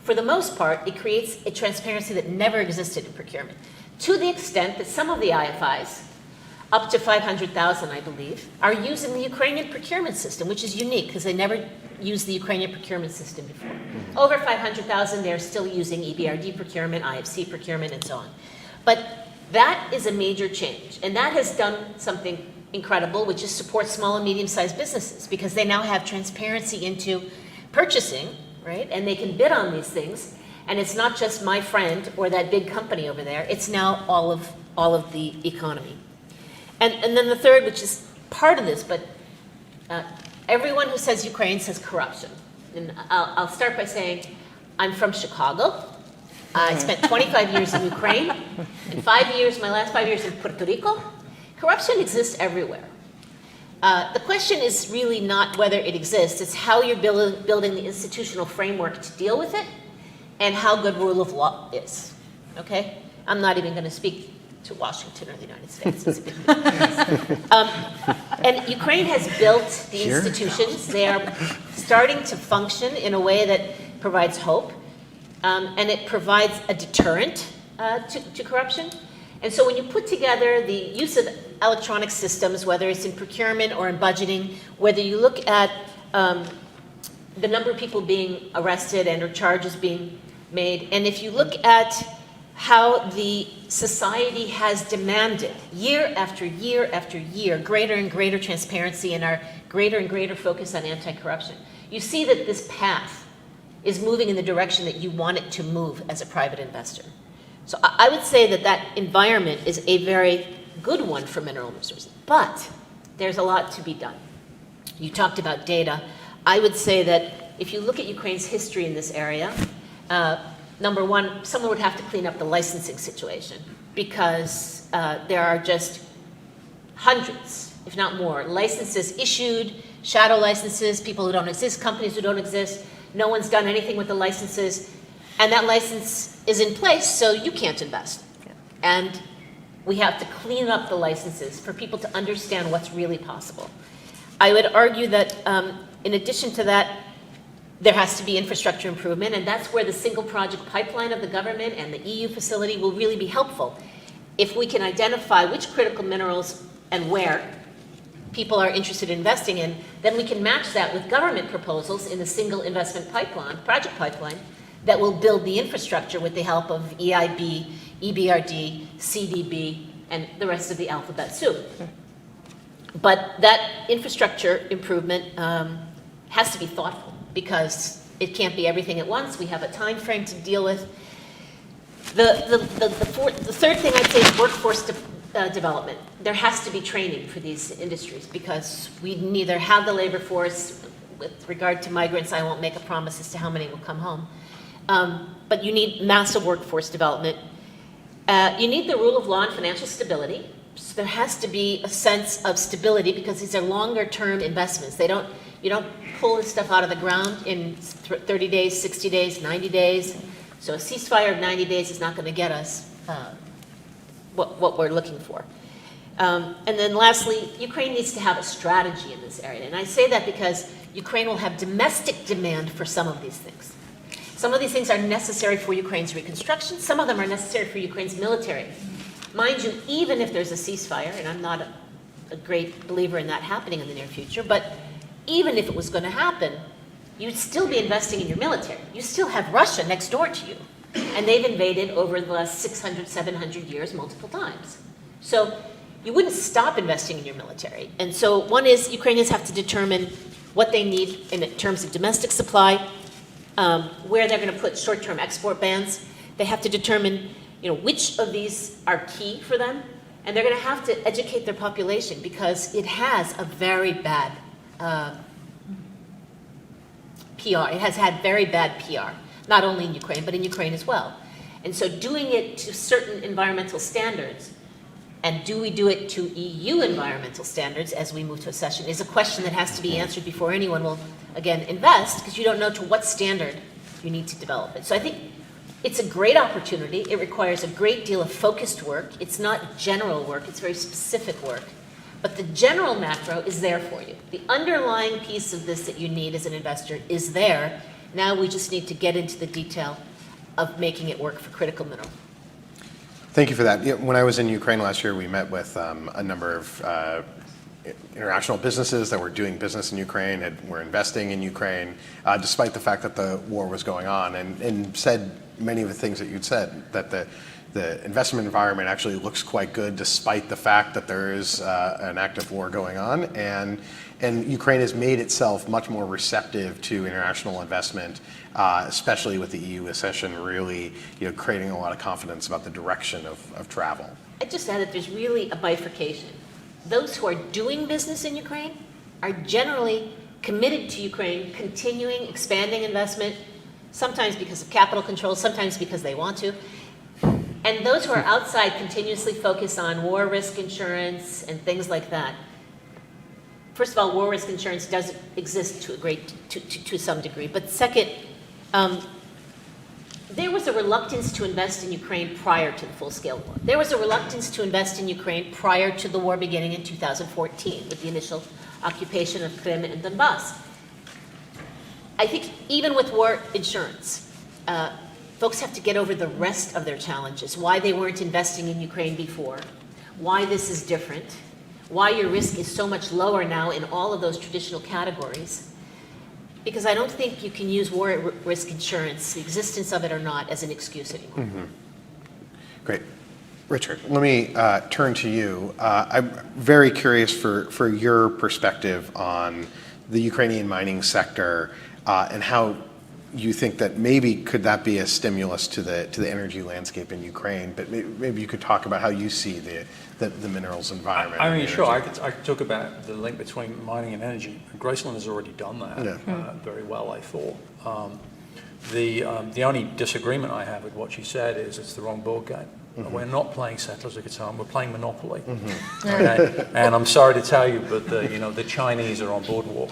for the most part, it creates a transparency that never existed in procurement, to the extent that some of the IFIs, up to 500,000, I believe, are using the Ukrainian procurement system, which is unique because they never used the Ukrainian procurement system before. Over 500,000, they're still using EBRD procurement, IFC procurement, and so on. But that is a major change, and that has done something incredible, which is support small and medium-sized businesses, because they now have transparency into purchasing, right? And they can bid on these things, and it's not just my friend or that big company over there, it's now all of the economy. And then the third, which is part of this, but everyone who says Ukraine says corruption. And I'll start by saying I'm from Chicago. I spent 25 years in Ukraine, and my last 5 years in Puerto Rico. Corruption exists everywhere. The question is really not whether it exists, it's how you're building the institutional framework to deal with it and how good rule of law is, okay? I'm not even gonna speak to Washington or the United States. It's a big deal. And Ukraine has built the institutions. They are starting to function in a way that provides hope, and it provides a deterrent to corruption. And so when you put together the use of electronic systems, whether it's in procurement or in budgeting, whether you look at the number of people being arrested and or charges being made, and if you look at how the society has demanded year after year after year greater and greater transparency and our greater and greater focus on anti-corruption, you see that this path is moving in the direction that you want it to move as a private investor. So I would say that that environment is a very good one for mineral resources, but there's a lot to be done. You talked about data. I would say that if you look at Ukraine's history in this area, number one, someone would have to clean up the licensing situation because there are just hundreds, if not more, licenses issued, shadow licenses, people who don't exist, companies who don't exist. No one's done anything with the licenses, and that license is in place, so you can't invest. Yeah. And we have to clean up the licenses for people to understand what's really possible. I would argue that in addition to that, there has to be infrastructure improvement, and that's where the single project pipeline of the government and the EU facility will really be helpful. If we can identify which critical minerals and where people are interested in investing in, then we can match that with government proposals in the single investment pipeline, project pipeline, that will build the infrastructure with the help of EIB, EBRD, CDB, and the rest of the alphabet soup. But that infrastructure improvement has to be thoughtful because it can't be everything at once. We have a time frame to deal with. The third thing I'd say is workforce development. There has to be training for these industries because we neither have the labor force. With regard to migrants, I won't make a promise as to how many will come home. But you need massive workforce development. You need the rule of law and financial stability. So there has to be a sense of stability because these are longer term investments. You don't pull this stuff out of the ground in 30 days, 60 days, 90 days. So a ceasefire of 90 days is not going to get us what we're looking for. And then lastly, Ukraine needs to have a strategy in this area. And I say that because Ukraine will have domestic demand for some of these things. Some of these things are necessary for Ukraine's reconstruction. Some of them are necessary for Ukraine's military. Mind you, even if there's a ceasefire, and I'm not a great believer in that happening in the near future, but even if it was going to happen, you'd still be investing in your military. You still have Russia next door to you. And they've invaded over the last 600, 700 years multiple times. So you wouldn't stop investing in your military. And so one is Ukrainians have to determine what they need in terms of domestic supply, where they're going to put short-term export bans. They have to determine, which of these are key for them, and they're going to have to educate their population because it has a very bad PR. It has had very bad PR, not only in Ukraine, but in Ukraine as well. And so doing it to certain environmental standards, and do we do it to EU environmental standards as we move to accession, is a question that has to be answered before anyone will, again, invest, because you don't know to what standard you need to develop it. So I think it's a great opportunity. It requires a great deal of focused work. It's not general work, it's very specific work. But the general macro is there for you. The underlying piece of this that you need as an investor is there. Now we just need to get into the detail of making it work for critical mineral. Thank you for that. When I was in Ukraine last year, we met with a number of international businesses that were doing business in Ukraine and were investing in Ukraine, despite the fact that the war was going on, and said many of the things that you'd said, that the investment environment actually looks quite good despite the fact that there is an active war going on, and Ukraine has made itself much more receptive to international investment, especially with the EU accession really creating a lot of confidence about the direction of travel. I'd just add that there's really a bifurcation. Those who are doing business in Ukraine are generally committed to Ukraine continuing, expanding investment, sometimes because of capital control, sometimes because they want to. And those who are outside continuously focus on war risk insurance and things like that. First of all, war risk insurance does exist to some degree. But second, there was a reluctance to invest in Ukraine prior to the full-scale war. There was a reluctance to invest in Ukraine prior to the war beginning in 2014 with the initial occupation of Crimea and Donbass. I think even with war insurance, folks have to get over the rest of their challenges, why they weren't investing in Ukraine before, why this is different, why your risk is so much lower now in all of those traditional categories. Because I don't think you can use war risk insurance, the existence of it or not, as an excuse anymore. Mm-hmm. Great. Richard, let me turn to you. I'm very curious for your perspective on the Ukrainian mining sector and how you think that maybe could that be a stimulus to the energy landscape in Ukraine, but maybe you could talk about how you see the minerals environment. I mean, sure, I could talk about the link between mining and energy. Graceland has already done that very well, I thought. The only disagreement I have with what she said is it's the wrong board game. Mm-hmm. We're not playing Settlers of Catan, we're playing Monopoly. Mm-hmm. Okay? And I'm sorry to tell you, but the Chinese are on boardwalk,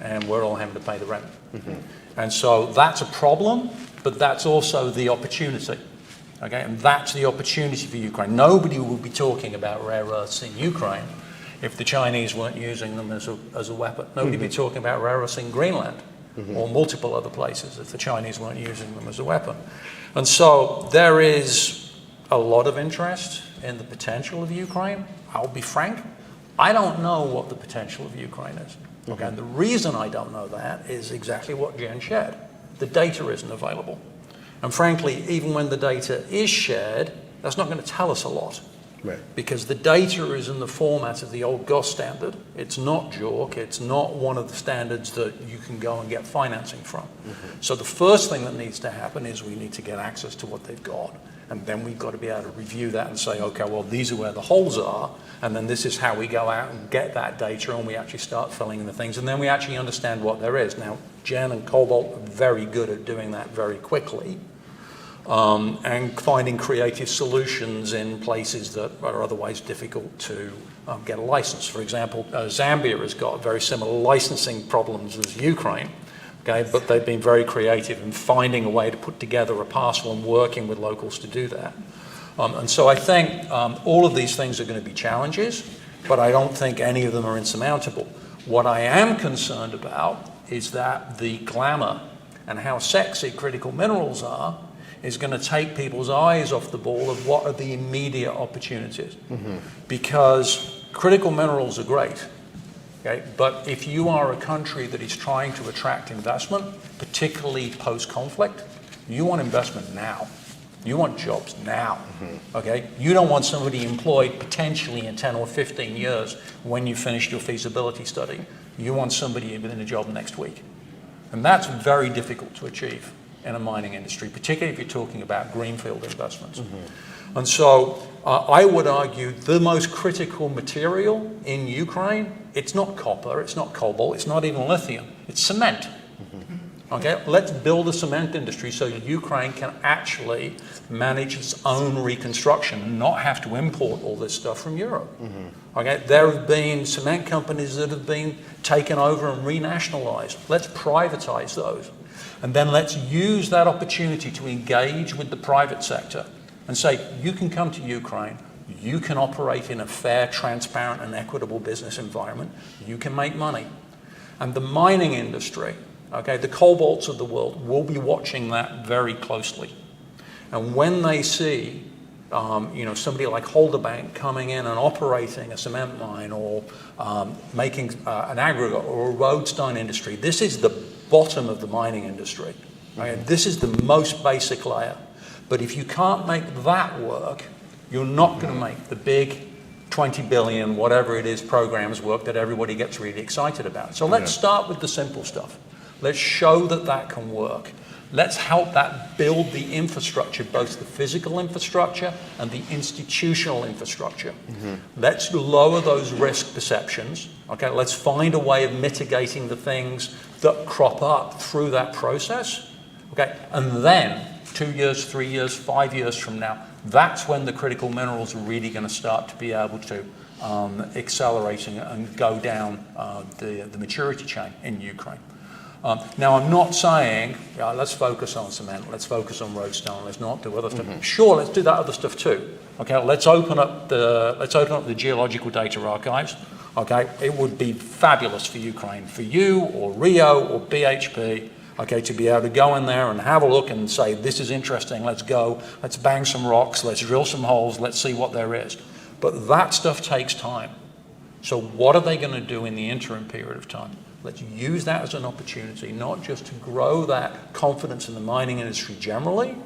and we're all having to pay the rent. Mm-hmm. And so that's a problem, but that's also the opportunity. Okay, and that's the opportunity for Ukraine. Nobody would be talking about rare earths in Ukraine if the Chinese weren't using them as a weapon. Nobody would be talking about rare earths in Greenland or multiple other places if the Chinese weren't using them as a weapon. And so there is a lot of interest in the potential of Ukraine. I'll be frank, I don't know what the potential of Ukraine is. Okay, and the reason I don't know that is exactly what Jen shared. The data isn't available. And frankly, even when the data is shared, that's not going to tell us a lot. Right. Because the data is in the format of the old GOS standard. It's not JORC. It's not one of the standards that you can go and get financing from. So the first thing that needs to happen is we need to get access to what they've got. And then we've got to be able to review that and say, okay, well, these are where the holes are. And then this is how we go out and get that data and we actually start filling in the things. And then we actually understand what there is. Now, Jen and Cobalt are very good at doing that very quickly. And finding creative solutions in places that are otherwise difficult to get a license. For example, Zambia has got very similar licensing problems as Ukraine, okay, but they've been very creative in finding a way to put together a parcel and working with locals to do that. And so I think all of these things are going to be challenges, but I don't think any of them are insurmountable. What I am concerned about is that the glamour and how sexy critical minerals are is going to take people's eyes off the ball of what are the immediate opportunities. Because critical minerals are great, okay? But if you are a country that is trying to attract investment, particularly post-conflict, You want investment now. You want jobs now, okay? You don't want somebody employed potentially in 10 or 15 years when you finished your feasibility study. You want somebody within a job next week. And that's very difficult to achieve in a mining industry, particularly if you're talking about greenfield investments. And so I would argue the most critical material in Ukraine, it's not copper, it's not cobalt, it's not even lithium, it's cement. Okay, let's build a cement industry so Ukraine can actually manage its own reconstruction and not have to import all this stuff from Europe. Okay, there have been cement companies that have been taken over and renationalized. Let's privatize those. And then let's use that opportunity to engage with the private sector and say, you can come to Ukraine, you can operate in a fair, transparent, and equitable business environment, you can make money. And the mining industry, okay, the cobalts of the world will be watching that very closely. And when they see somebody like Holderbank coming in and operating a cement mine or making an aggregate or a roadstone industry, this is the bottom of the mining industry. Okay? This is the most basic layer. But if you can't make that work, you're not going to make the big 20 billion, whatever it is, programs work that everybody gets really excited about. So let's start with the simple stuff. Let's show that that can work. Let's help that build the infrastructure, both the physical infrastructure and the institutional infrastructure. Let's lower those risk perceptions. Okay, let's find a way of mitigating the things that crop up through that process. Okay, and then 2 years, 3 years, 5 years from now, that's when the critical minerals are really going to start to be able to accelerate and go down the maturity chain in Ukraine. Now, I'm not saying, let's focus on cement, let's focus on roadstone, let's not do other stuff. Sure, let's do that other stuff too. Okay, let's open up the geological data archives. Okay, it would be fabulous for Ukraine, for you or Rio or BHP. Okay, to be able to go in there and have a look and say, this is interesting, let's go, let's bang some rocks, let's drill some holes, let's see what there is. But that stuff takes time. So what are they going to do in the interim period of time? Let's use that as an opportunity, not just to grow that confidence in the mining industry generally,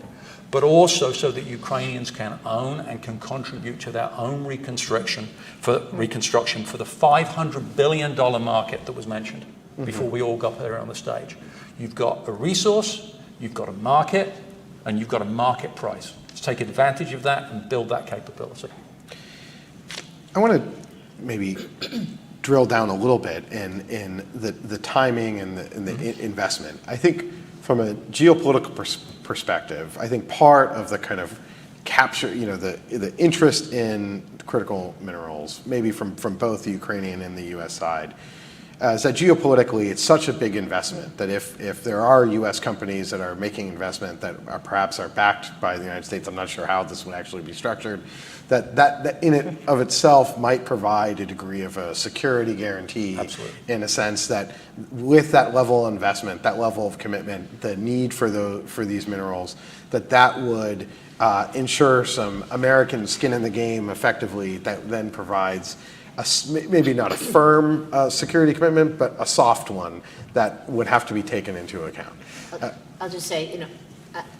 but also so that Ukrainians can own and can contribute to their own reconstruction for the $500 billion market that was mentioned before we all got there on the stage. You've got a resource, you've got a market, and you've got a market price. Let's take advantage of that and build that capability. I want to maybe drill down a little bit in the timing and the investment. I think from a geopolitical perspective, I think part of the kind of capture, the interest in critical minerals, maybe from both the Ukrainian and the U.S. side, is that geopolitically it's such a big investment that if there are U.S. companies that are making investment that perhaps are backed by the United States, I'm not sure how this would actually be structured, that in it of itself might provide a degree of a security guarantee. Absolutely. In a sense that with that level of investment, that level of commitment, the need for these minerals, that would ensure some American skin in the game effectively, that then provides maybe not a firm security commitment, but a soft one that would have to be taken into account. I'll just say,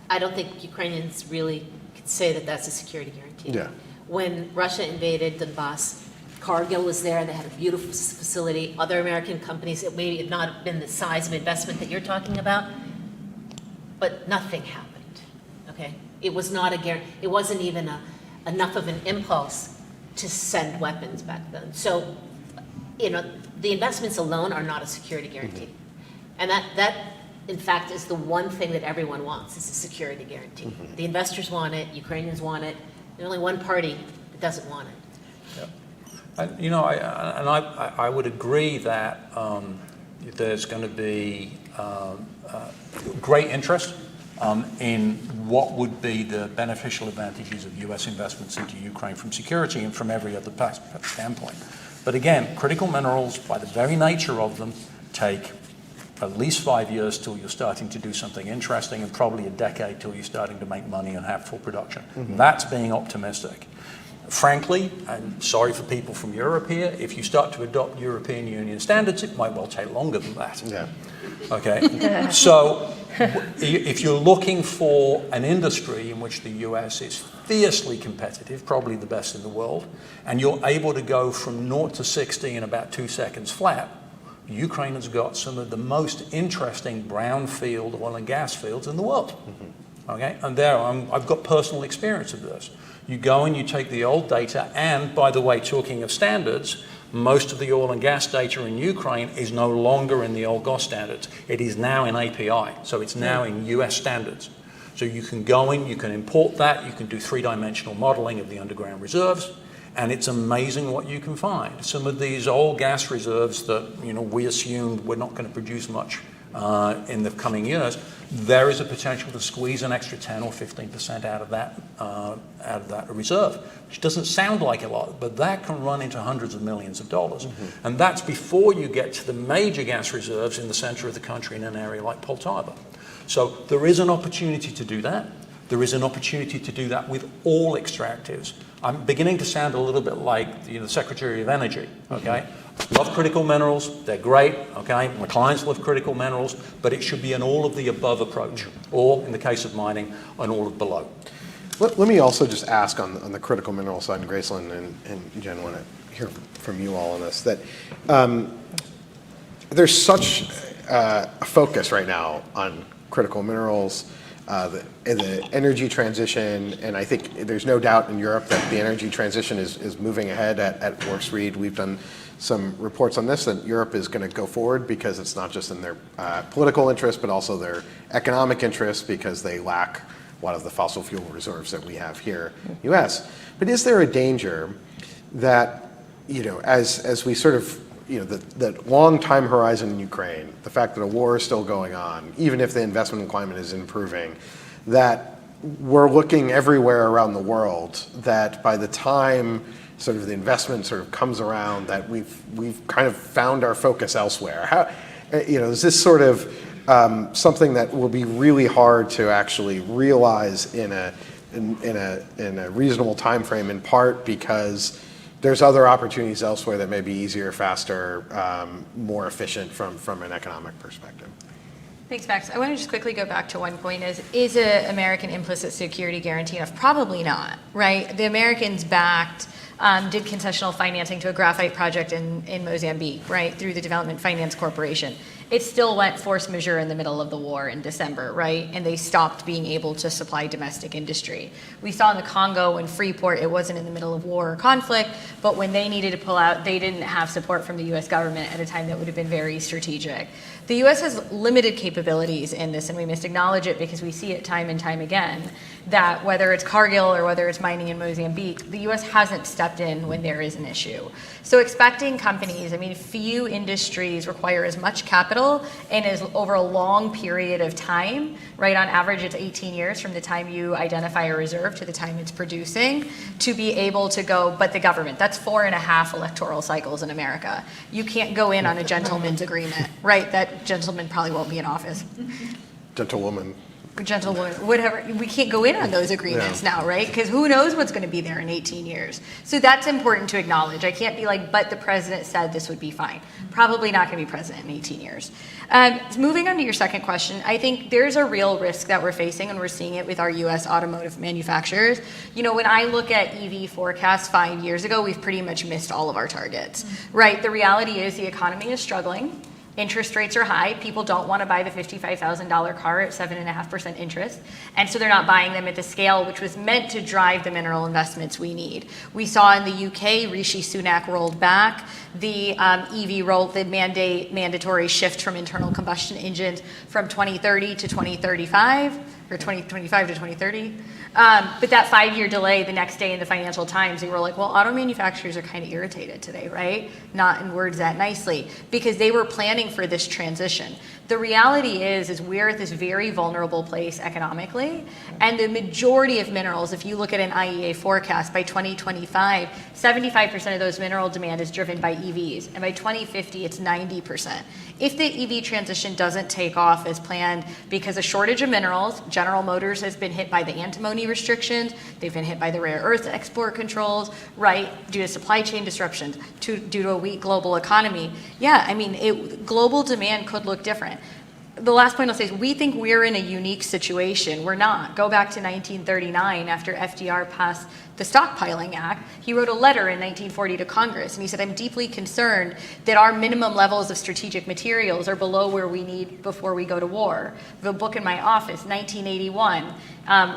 I don't think Ukrainians really could say that that's a security guarantee. Yeah. When Russia invaded Donbass, Cargill was there, they had a beautiful facility. Other American companies, it may have not been the size of investment that you're talking about, but nothing happened, okay? It was not a guarantee, it wasn't even enough of an impulse to send weapons back then. So, the investments alone are not a security guarantee. And that, in fact, is the one thing that everyone wants, is a security guarantee. The investors want it, Ukrainians want it, there's only one party that doesn't want it. Yeah. And I would agree that there's going to be great interest in what would be the beneficial advantages of U.S. investments into Ukraine from security and from every other standpoint. But again, critical minerals, by the very nature of them, take at least 5 years till you're starting to do something interesting, and probably a decade till you're starting to make money and have full production. That's being optimistic. Frankly, and sorry for people from Europe here, if you start to adopt European Union standards, it might well take longer than that. Yeah. Okay? So if you're looking for an industry in which the US is fiercely competitive, probably the best in the world, and you're able to go from 0 to 60 in about 2 seconds flat, Ukraine has got some of the most interesting brownfield oil and gas fields in the world. Okay, and there I've got personal experience of this. You go and you take the old data, and by the way, talking of standards, most of the oil and gas data in Ukraine is no longer in the old GOS standards. It is now in API, so it's now in US standards. So you can go in, you can import that, you can do three-dimensional modeling of the underground reserves, and it's amazing what you can find. Some of these old gas reserves that we assumed we're not going to produce much in the coming years, there is a potential to squeeze an extra 10 or 15% out of that reserve, which doesn't sound like a lot, but that can run into hundreds of millions of dollars. And that's before you get to the major gas reserves in the center of the country in an area like Poltava. So there is an opportunity to do that. There is an opportunity to do that with all extractives. I'm beginning to sound a little bit like the Secretary of Energy, okay? Love critical minerals, they're great, okay? My clients love critical minerals, but it should be an all of the above approach, or in the case of mining, an all of below. Let me also just ask on the critical mineral side, and Graceland and Jen want to hear from you all on this, that there's such a focus right now on critical minerals, the energy transition, and I think there's no doubt in Europe that the energy transition is moving ahead at warp speed. We've done some reports on this, that Europe is going to go forward because it's not just in their political interest, but also their economic interest, because they lack a lot of the fossil fuel reserves that we have here in the US. But is there a danger that, as we sort of, the long time horizon in Ukraine, the fact that a war is still going on, even if the investment climate is improving, that we're looking everywhere around the world, that by the time sort of the investment sort of comes around, that we've kind of found our focus elsewhere? How, is this sort of something that will be really hard to actually realize in a reasonable time frame, in part because there's other opportunities elsewhere that may be easier, faster, more efficient from an economic perspective? Thanks, Max. I want to just quickly go back to one point is an American implicit security guarantee enough? Probably not, right? The Americans did concessional financing to a graphite project in Mozambique, right, through the Development Finance Corporation. It still went force majeure in the middle of the war in December, right? And they stopped being able to supply domestic industry. We saw in the Congo and Freeport, it wasn't in the middle of war or conflict, but when they needed to pull out, they didn't have support from the US government at a time that would have been very strategic. The US has limited capabilities in this, and we must acknowledge it because we see it time and time again, that whether it's Cargill or whether it's mining in Mozambique, the US hasn't stepped in when there is an issue. So expecting companies, few industries require as much capital and is over a long period of time, right? On average, it's 18 years from the time you identify a reserve to the time it's producing to be able to go, but the government, that's 4.5 electoral cycles in America. You can't go in on a gentleman's agreement, right? That gentleman probably won't be in office. Gentlewoman. Whatever, we can't go in on those agreements now, right? Because who knows what's going to be there in 18 years. So that's important to acknowledge. I can't be like, but the president said this would be fine. Probably not going to be president in 18 years. Moving on to your second question, I think there's a real risk that we're facing, and we're seeing it with our US automotive manufacturers. When I look at EV forecasts 5 years ago, we've pretty much missed all of our targets, right? The reality is the economy is struggling. Interest rates are high. People don't want to buy the $55,000 car at 7.5% interest. And so they're not buying them at the scale which was meant to drive the mineral investments we need. We saw in the UK, Rishi Sunak rolled back the the mandatory shift from internal combustion engines from 2030 to 2035, or 2025 to 2030. But that 5-year delay, the next day in the Financial Times, they were like, well, auto manufacturers are kind of irritated today, right? Not in words that nicely, because they were planning for this transition. The reality is we're at this very vulnerable place economically, and the majority of minerals, if you look at an IEA forecast, by 2025, 75% of those mineral demand is driven by EVs, and by 2050, it's 90%. If the EV transition doesn't take off as planned because of shortage of minerals, General Motors has been hit by the antimony restrictions, they've been hit by the rare earth export controls, right, due to supply chain disruptions, due to a weak global economy. Yeah, global demand could look different. the last point I'll say is we think we're in a unique situation. We're not. Go back to 1939 after FDR passed the Stockpiling Act. He wrote a letter in 1940 to Congress, and he said, I'm deeply concerned that our minimum levels of strategic materials are below where we need before we go to war. I have a book in my office, 1981,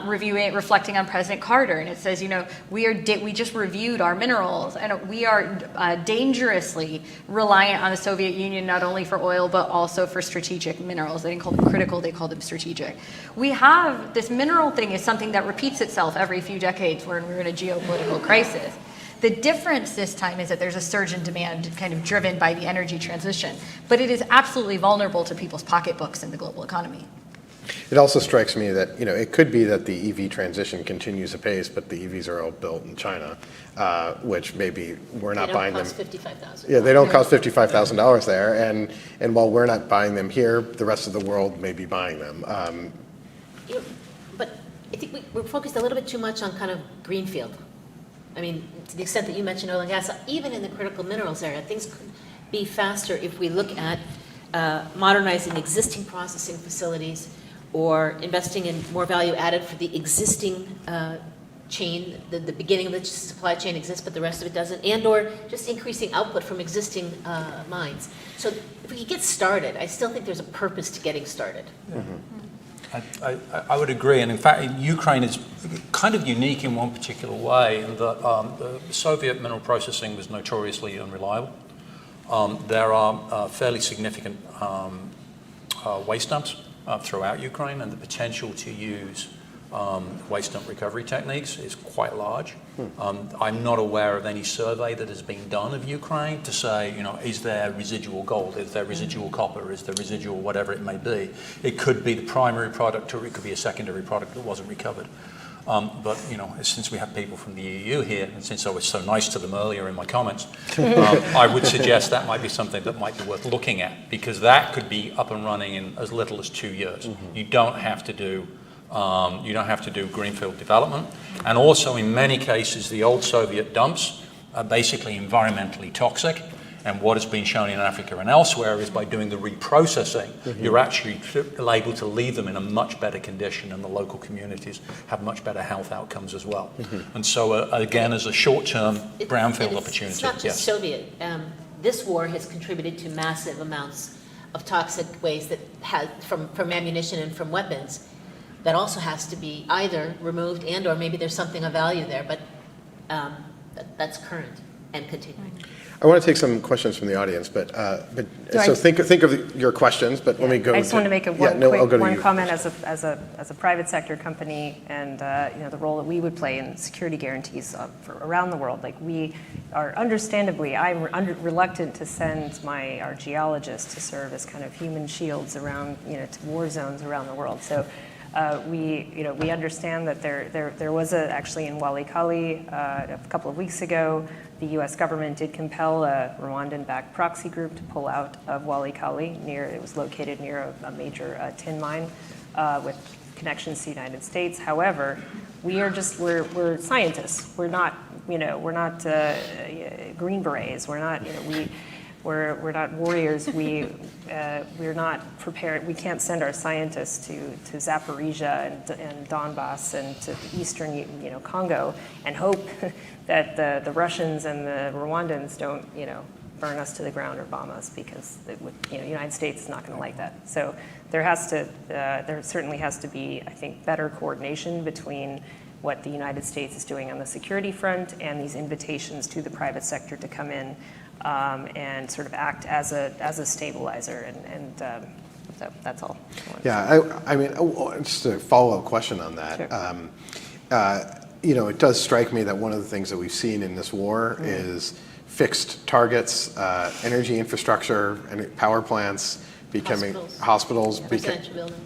reflecting on President Carter, and it says, we just reviewed our minerals, and we are dangerously reliant on the Soviet Union, not only for oil, but also for strategic minerals. They didn't call them critical, they called them strategic. We have, this mineral thing is something that repeats itself every few decades when we're in a geopolitical crisis. The difference this time is that there's a surge in demand kind of driven by the energy transition, but it is absolutely vulnerable to people's pocketbooks in the global economy. It also strikes me that, it could be that the EV transition continues apace, but the EVs are all built in China, which maybe we're not buying them. They don't cost $55,000. Yeah, they don't cost $55,000 there, and while we're not buying them here, the rest of the world may be buying them. But I think we're focused a little bit too much on kind of greenfield. I mean, to the extent that you mentioned oil and gas, even in the critical minerals area, things could be faster if we look at modernizing existing processing facilities or investing in more value added for the existing chain, the beginning of the supply chain exists, but the rest of it doesn't, and or just increasing output from existing mines. So if we could get started, I still think there's a purpose to getting started. Mm-hmm. I would agree, and in fact, Ukraine is kind of unique in one particular way, in that the Soviet mineral processing was notoriously unreliable. There are fairly significant waste dumps throughout Ukraine, and the potential to use waste dump recovery techniques is quite large. I'm not aware of any survey that has been done of Ukraine to say, is there residual gold, is there residual copper, is there residual whatever it may be. It could be the primary product, or it could be a secondary product that wasn't recovered. But since we have people from the EU here, and since I was so nice to them earlier in my comments, I would suggest that might be something that might be worth looking at, because that could be up and running in as little as 2 years. You don't have to do greenfield development, and also in many cases the old Soviet dumps are basically environmentally toxic. And what has been shown in Africa and elsewhere is by doing the reprocessing, you're actually able to leave them in a much better condition, and the local communities have much better health outcomes as well. And so, again, as a short-term brownfield opportunity. It's not just Soviet. This war has contributed to massive amounts of toxic waste that from ammunition and from weapons that also has to be either removed and or maybe there's something of value there, but that's current and continuing. I want to take some questions from the audience, but think of your questions. But let me go. I just want to make one comment as a private sector company, and the role that we would play in security guarantees for around the world. Like, we are understandably, I'm reluctant to send our geologists to serve as kind of human shields around to war zones around the world. So. We understand that there was actually in Walikali a couple of weeks ago, the U.S. government did compel a Rwandan-backed proxy group to pull out of Walikali. It was located near a major tin mine with connections to the United States. However, we're scientists. We're not Green Berets. We're not warriors. We're not prepared. We can't send our scientists to Zaporizhia and Donbass and to eastern Congo and hope that the Russians and the Rwandans don't burn us to the ground or bomb us, because the United States is not going to like that. So there certainly has to be, I think, better coordination between what the United States is doing on the security front and these invitations to the private sector to come in and sort of act as a stabilizer, and so that's all. I mean, just a follow-up question on that. Sure. It does strike me that one of the things that we've seen in this war is fixed targets, energy infrastructure, and power plants becoming hospitals,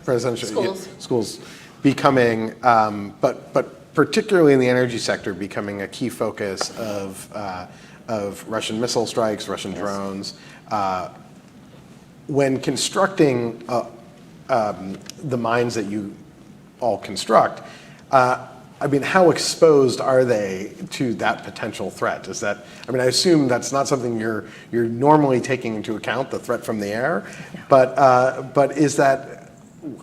residential schools becoming, but particularly in the energy sector, becoming a key focus of Russian missile strikes, Russian drones. When constructing the mines that you all construct, I mean, how exposed are they to that potential threat? Is that, I mean, I assume that's not something you're normally taking into account, the threat from the air, but is that,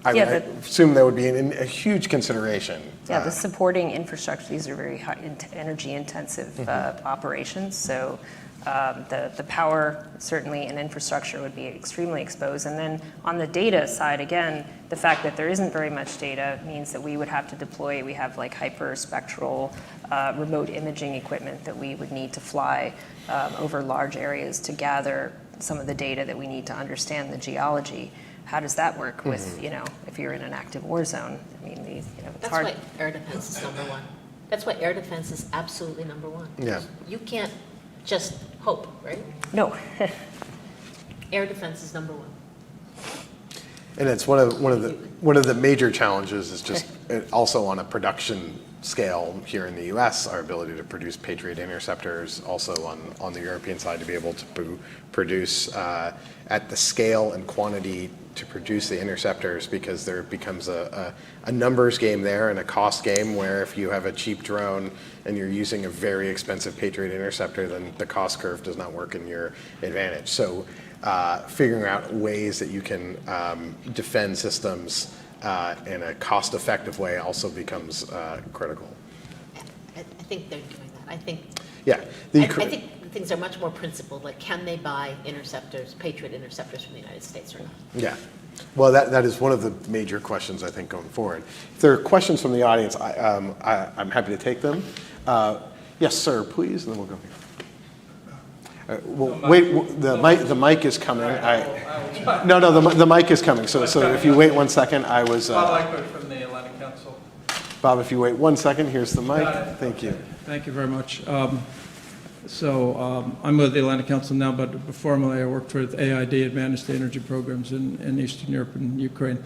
I assume that would be a huge consideration. Yeah, the supporting infrastructure, these are very high energy intensive operations, so the power certainly and infrastructure would be extremely exposed. And then on the data side, again, the fact that there isn't very much data means that we would have to deploy, we have like hyperspectral remote imaging equipment that we would need to fly over large areas to gather some of the data that we need to understand the geology. How does that work with, if you're in an active war zone? I mean, it's That's hard. why air defense is number one. That's why air defense is absolutely number one. Yeah. You can't just hope, right? No. Air defense is number one. And it's one of the major challenges is just also on a production scale here in the U.S., our ability to produce Patriot interceptors, also on the European side to be able to produce at the scale and quantity to produce the interceptors, because there becomes a numbers game there and a cost game where if you have a cheap drone and you're using a very expensive Patriot interceptor, then the cost curve does not work in your advantage. So figuring out ways that you can defend systems in a cost-effective way also becomes critical. I think they're doing that. I think things are much more principled, like can they buy interceptors, Patriot interceptors from the United States or not? Yeah. Well, that is one of the major questions, I think, going forward. If there are questions from the audience, I'm happy to take them. Yes, sir, please, and then we'll go here. Well, wait, the mic is coming. The mic is coming. So if you wait 1 second, I was... Bob Eichler from the Atlantic Council. Bob, if you wait 1 second, here's the mic. Thank you. Thank you very much. I'm with the Atlantic Council now, but formerly I worked with AID, Advanced Energy Programs in Eastern Europe and Ukraine.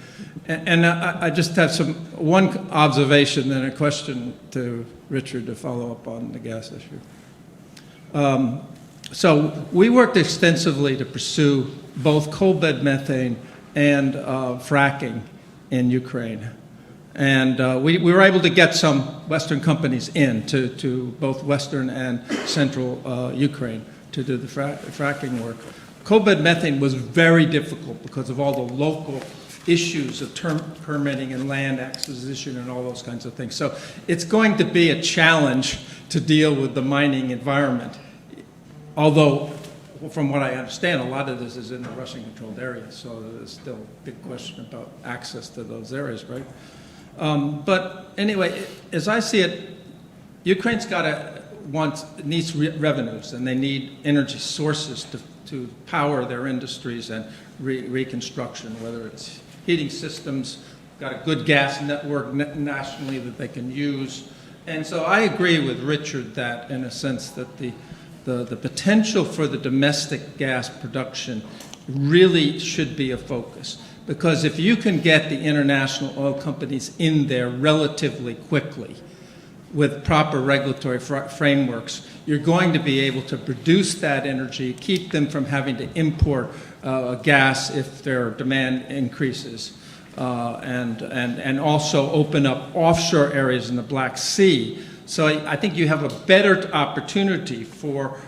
And I just have one observation and a question to Richard to follow up on the gas issue. So we worked extensively to pursue both coal bed methane and fracking in Ukraine. And we were able to get some Western companies in to both Western and Central Ukraine to do the fracking work. Coal bed methane was very difficult because of all the local issues of permitting and land acquisition and all those kinds of things. So it's going to be a challenge to deal with the mining environment. Although, from what I understand, a lot of this is in the Russian-controlled areas, so there's still a big question about access to those areas, right? But anyway, as I see it, Ukraine's needs revenues, and they need energy sources to power their industries and reconstruction, whether it's heating systems, got a good gas network nationally that they can use. And so I agree with Richard that, in a sense, that the potential for the domestic gas production really should be a focus. Because if you can get the international oil companies in there relatively quickly with proper regulatory frameworks, you're going to be able to produce that energy, keep them from having to import gas if their demand increases, and also open up offshore areas in the Black Sea. So I think you have a better opportunity for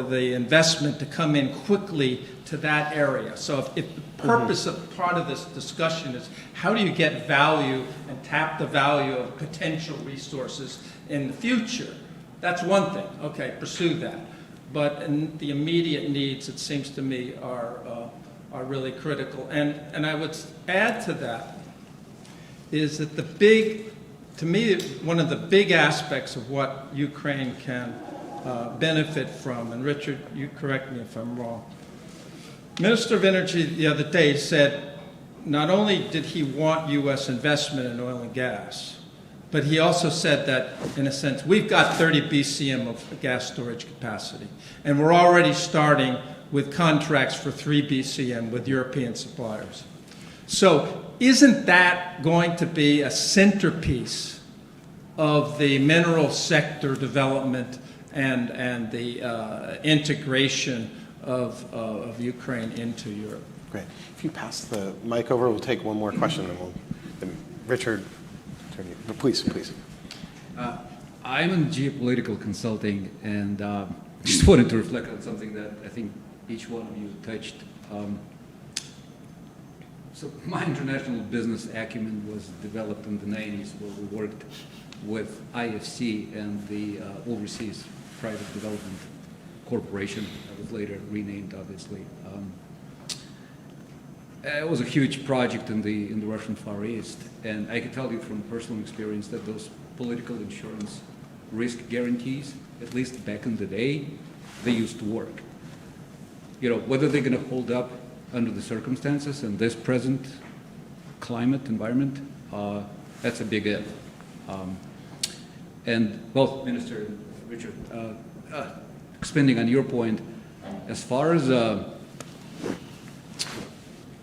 the investment to come in quickly to that area. So if the purpose of part of this discussion is how do you get value and tap the value of potential resources in the future, that's one thing. Okay, pursue that. But the immediate needs, it seems to me, are really critical. And I would add to that is that to me, one of the big aspects of what Ukraine can benefit from, and Richard, you correct me if I'm wrong, Minister of Energy the other day said not only did he want U.S. investment in oil and gas, but he also said that, in a sense, we've got 30 BCM of gas storage capacity, and we're already starting with contracts for 3 BCM with European suppliers. So isn't that going to be a centerpiece of the mineral sector development and the integration of Ukraine into Europe? Great. If you pass the mic over, we'll take one more question, and Richard, please. I'm in geopolitical consulting, and just wanted to reflect on something that I think each one of you touched. So my international business acumen was developed in the 90s, where we worked with IFC and the Overseas Private Development Corporation, that was later renamed, obviously. It was a huge project in the Russian Far East, and I can tell you from personal experience that those political insurance risk guarantees, at least back in the day, they used to work. You know, whether they're going to hold up under the circumstances in this present climate environment, that's a big if. And both Minister and Richard, expanding on your point, as far as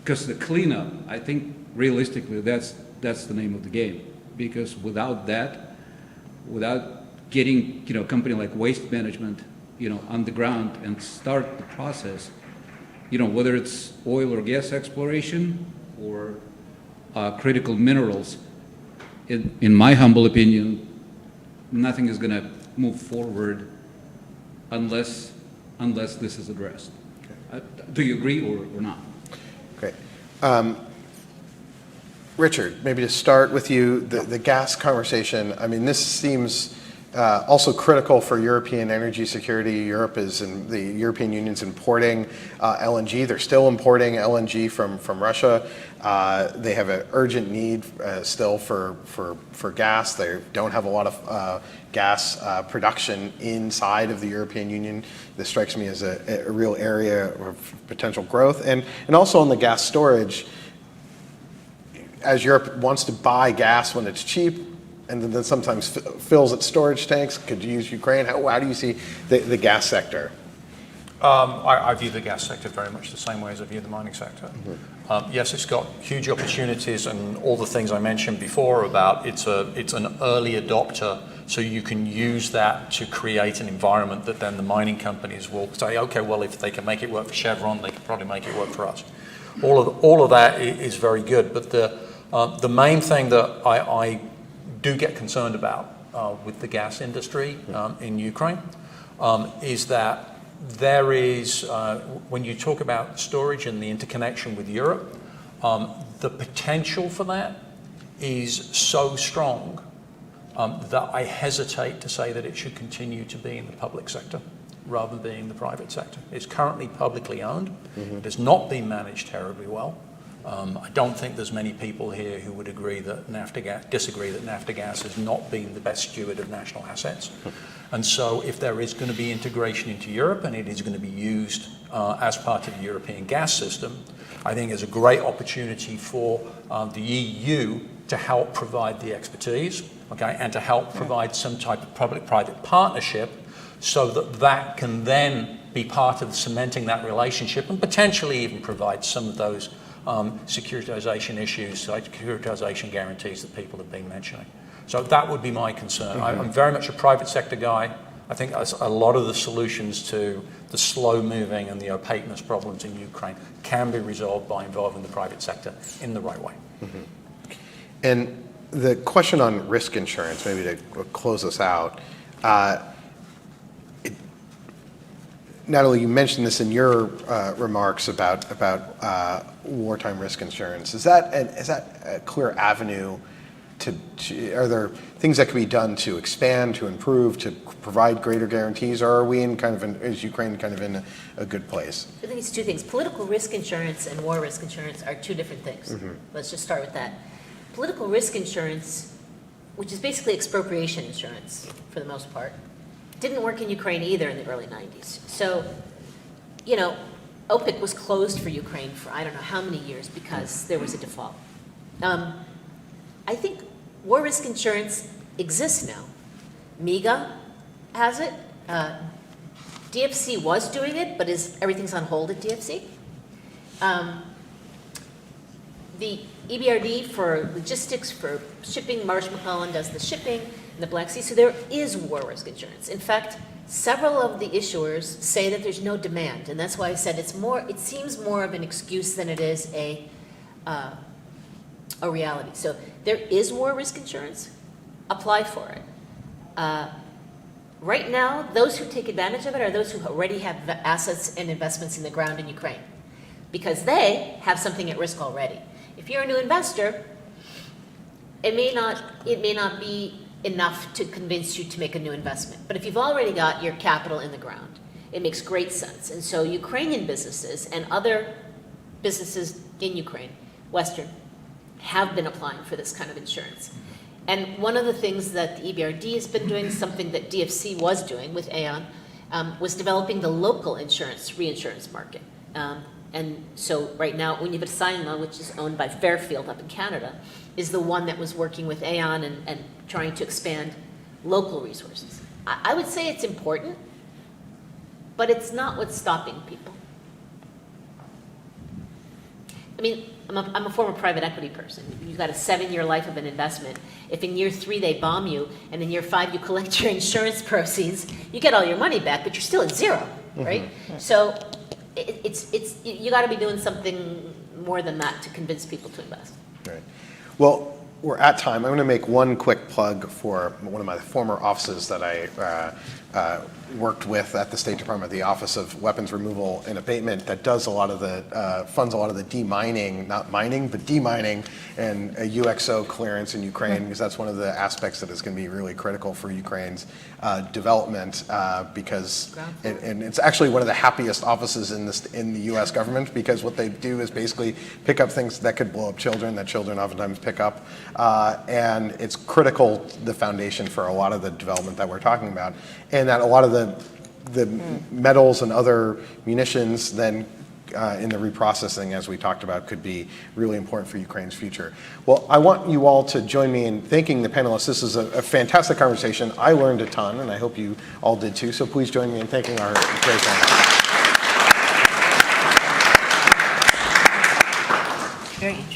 because the cleanup, I think realistically that's the name of the game. Because without that, without getting a company like Waste Management, on the ground and start the process, whether it's oil or gas exploration or critical minerals, in my humble opinion, nothing is going to move forward unless this is addressed. Okay. Do you agree or not? Great. Richard, maybe to start with you, the gas conversation, I mean, this seems also critical for European energy security. Europe the European Union's importing LNG. They're still importing LNG from Russia. They have an urgent need still for gas. They don't have a lot of gas production inside of the European Union. This strikes me as a real area of potential growth. And also on the gas storage, as Europe wants to buy gas when it's cheap, and then sometimes fills its storage tanks, could use Ukraine. How do you see the gas sector? I view the gas sector very much the same way as I view the mining sector. Mm-hmm. Yes, it's got huge opportunities, and all the things I mentioned before about it's an early adopter, so you can use that to create an environment that then the mining companies will say, okay, well, if they can make it work for Chevron, they can probably make it work for us. All of that is very good, but the main thing that I do get concerned about with the gas industry in Ukraine is that there is, when you talk about storage and the interconnection with Europe, the potential for that is so strong that I hesitate to say that it should continue to be in the public sector rather than being in the private sector. It's currently publicly owned. Mm-hmm. It has not been managed terribly well. I don't think there's many people here who would disagree that Naftagaz has not been the best steward of national assets. And so if there is going to be integration into Europe and it is going to be used as part of the European gas system, I think there's a great opportunity for the EU to help provide the expertise, okay, and to help provide some type of public-private partnership so that can then be part of cementing that relationship and potentially even provide some of those securitization issues, securitization guarantees that people have been mentioning. So that would be my concern. Mm-hmm. I'm very much a private sector guy. I think a lot of the solutions to the slow-moving and the opaqueness problems in Ukraine can be resolved by involving the private sector in the right way. Mm-hmm. And the question on risk insurance, maybe to close us out, Natalie, you mentioned this in your remarks about wartime risk insurance. Is that a clear avenue are there things that can be done to expand, to improve, to provide greater guarantees, or are we is Ukraine kind of in a good place? I think it's two things. Political risk insurance and war risk insurance are two different things. Mm-hmm. Let's just start with that. Political risk insurance, which is basically expropriation insurance for the most part, didn't work in Ukraine either in the early 90s. So, OPIC was closed for Ukraine for I don't know how many years because there was a default. I think war risk insurance exists now. MIGA has it. DFC was doing it, but everything's on hold at DFC. The EBRD for logistics, for shipping, Marsh McClellan does the shipping in the Black Sea, so there is war risk insurance. In fact, several of the issuers say that there's no demand, and that's why I said it seems more of an excuse than it is a reality. So there is war risk insurance, apply for it. Right now, those who take advantage of it are those who already have the assets and investments in the ground in Ukraine, because they have something at risk already. If you're a new investor, it may not be enough to convince you to make a new investment. But if you've already got your capital in the ground, it makes great sense. And so Ukrainian businesses and other businesses in Ukraine, Western, have been applying for this kind of insurance. And one of the things that the EBRD has been doing, something that DFC was doing with Aon, was developing the local reinsurance market. And so right now, Universalna, which is owned by Fairfield up in Canada, is the one that was working with Aon and trying to expand local resources. I would say it's important, but it's not what's stopping people. I mean, I'm a former private equity person. You've got a 7-year life of an investment. If in year 3 they bomb you, and in year 5 you collect your insurance proceeds, you get all your money back, but you're still at zero, right? So you got to be doing something more than that to convince people to invest. Right. Well, we're at time. I'm going to make one quick plug for one of my former offices that I worked with at the State Department, the Office of Weapons Removal and Abatement, that does a lot of the, funds a lot of the demining, not mining, but demining and UXO clearance in Ukraine, because that's one of the aspects that is going to be really critical for Ukraine's development, because, and it's actually one of the happiest offices in the U.S. government, because what they do is basically pick up things that could blow up children, that children oftentimes pick up, and it's critical, the foundation for a lot of the development that we're talking about, and that a lot of the metals and other munitions then in the reprocessing, as we talked about, could be really important for Ukraine's future. Well, I want you all to join me in thanking the panelists. This is a fantastic conversation. I learned a ton, and I hope you all did too, so please join me in thanking our great panelists. Very interesting.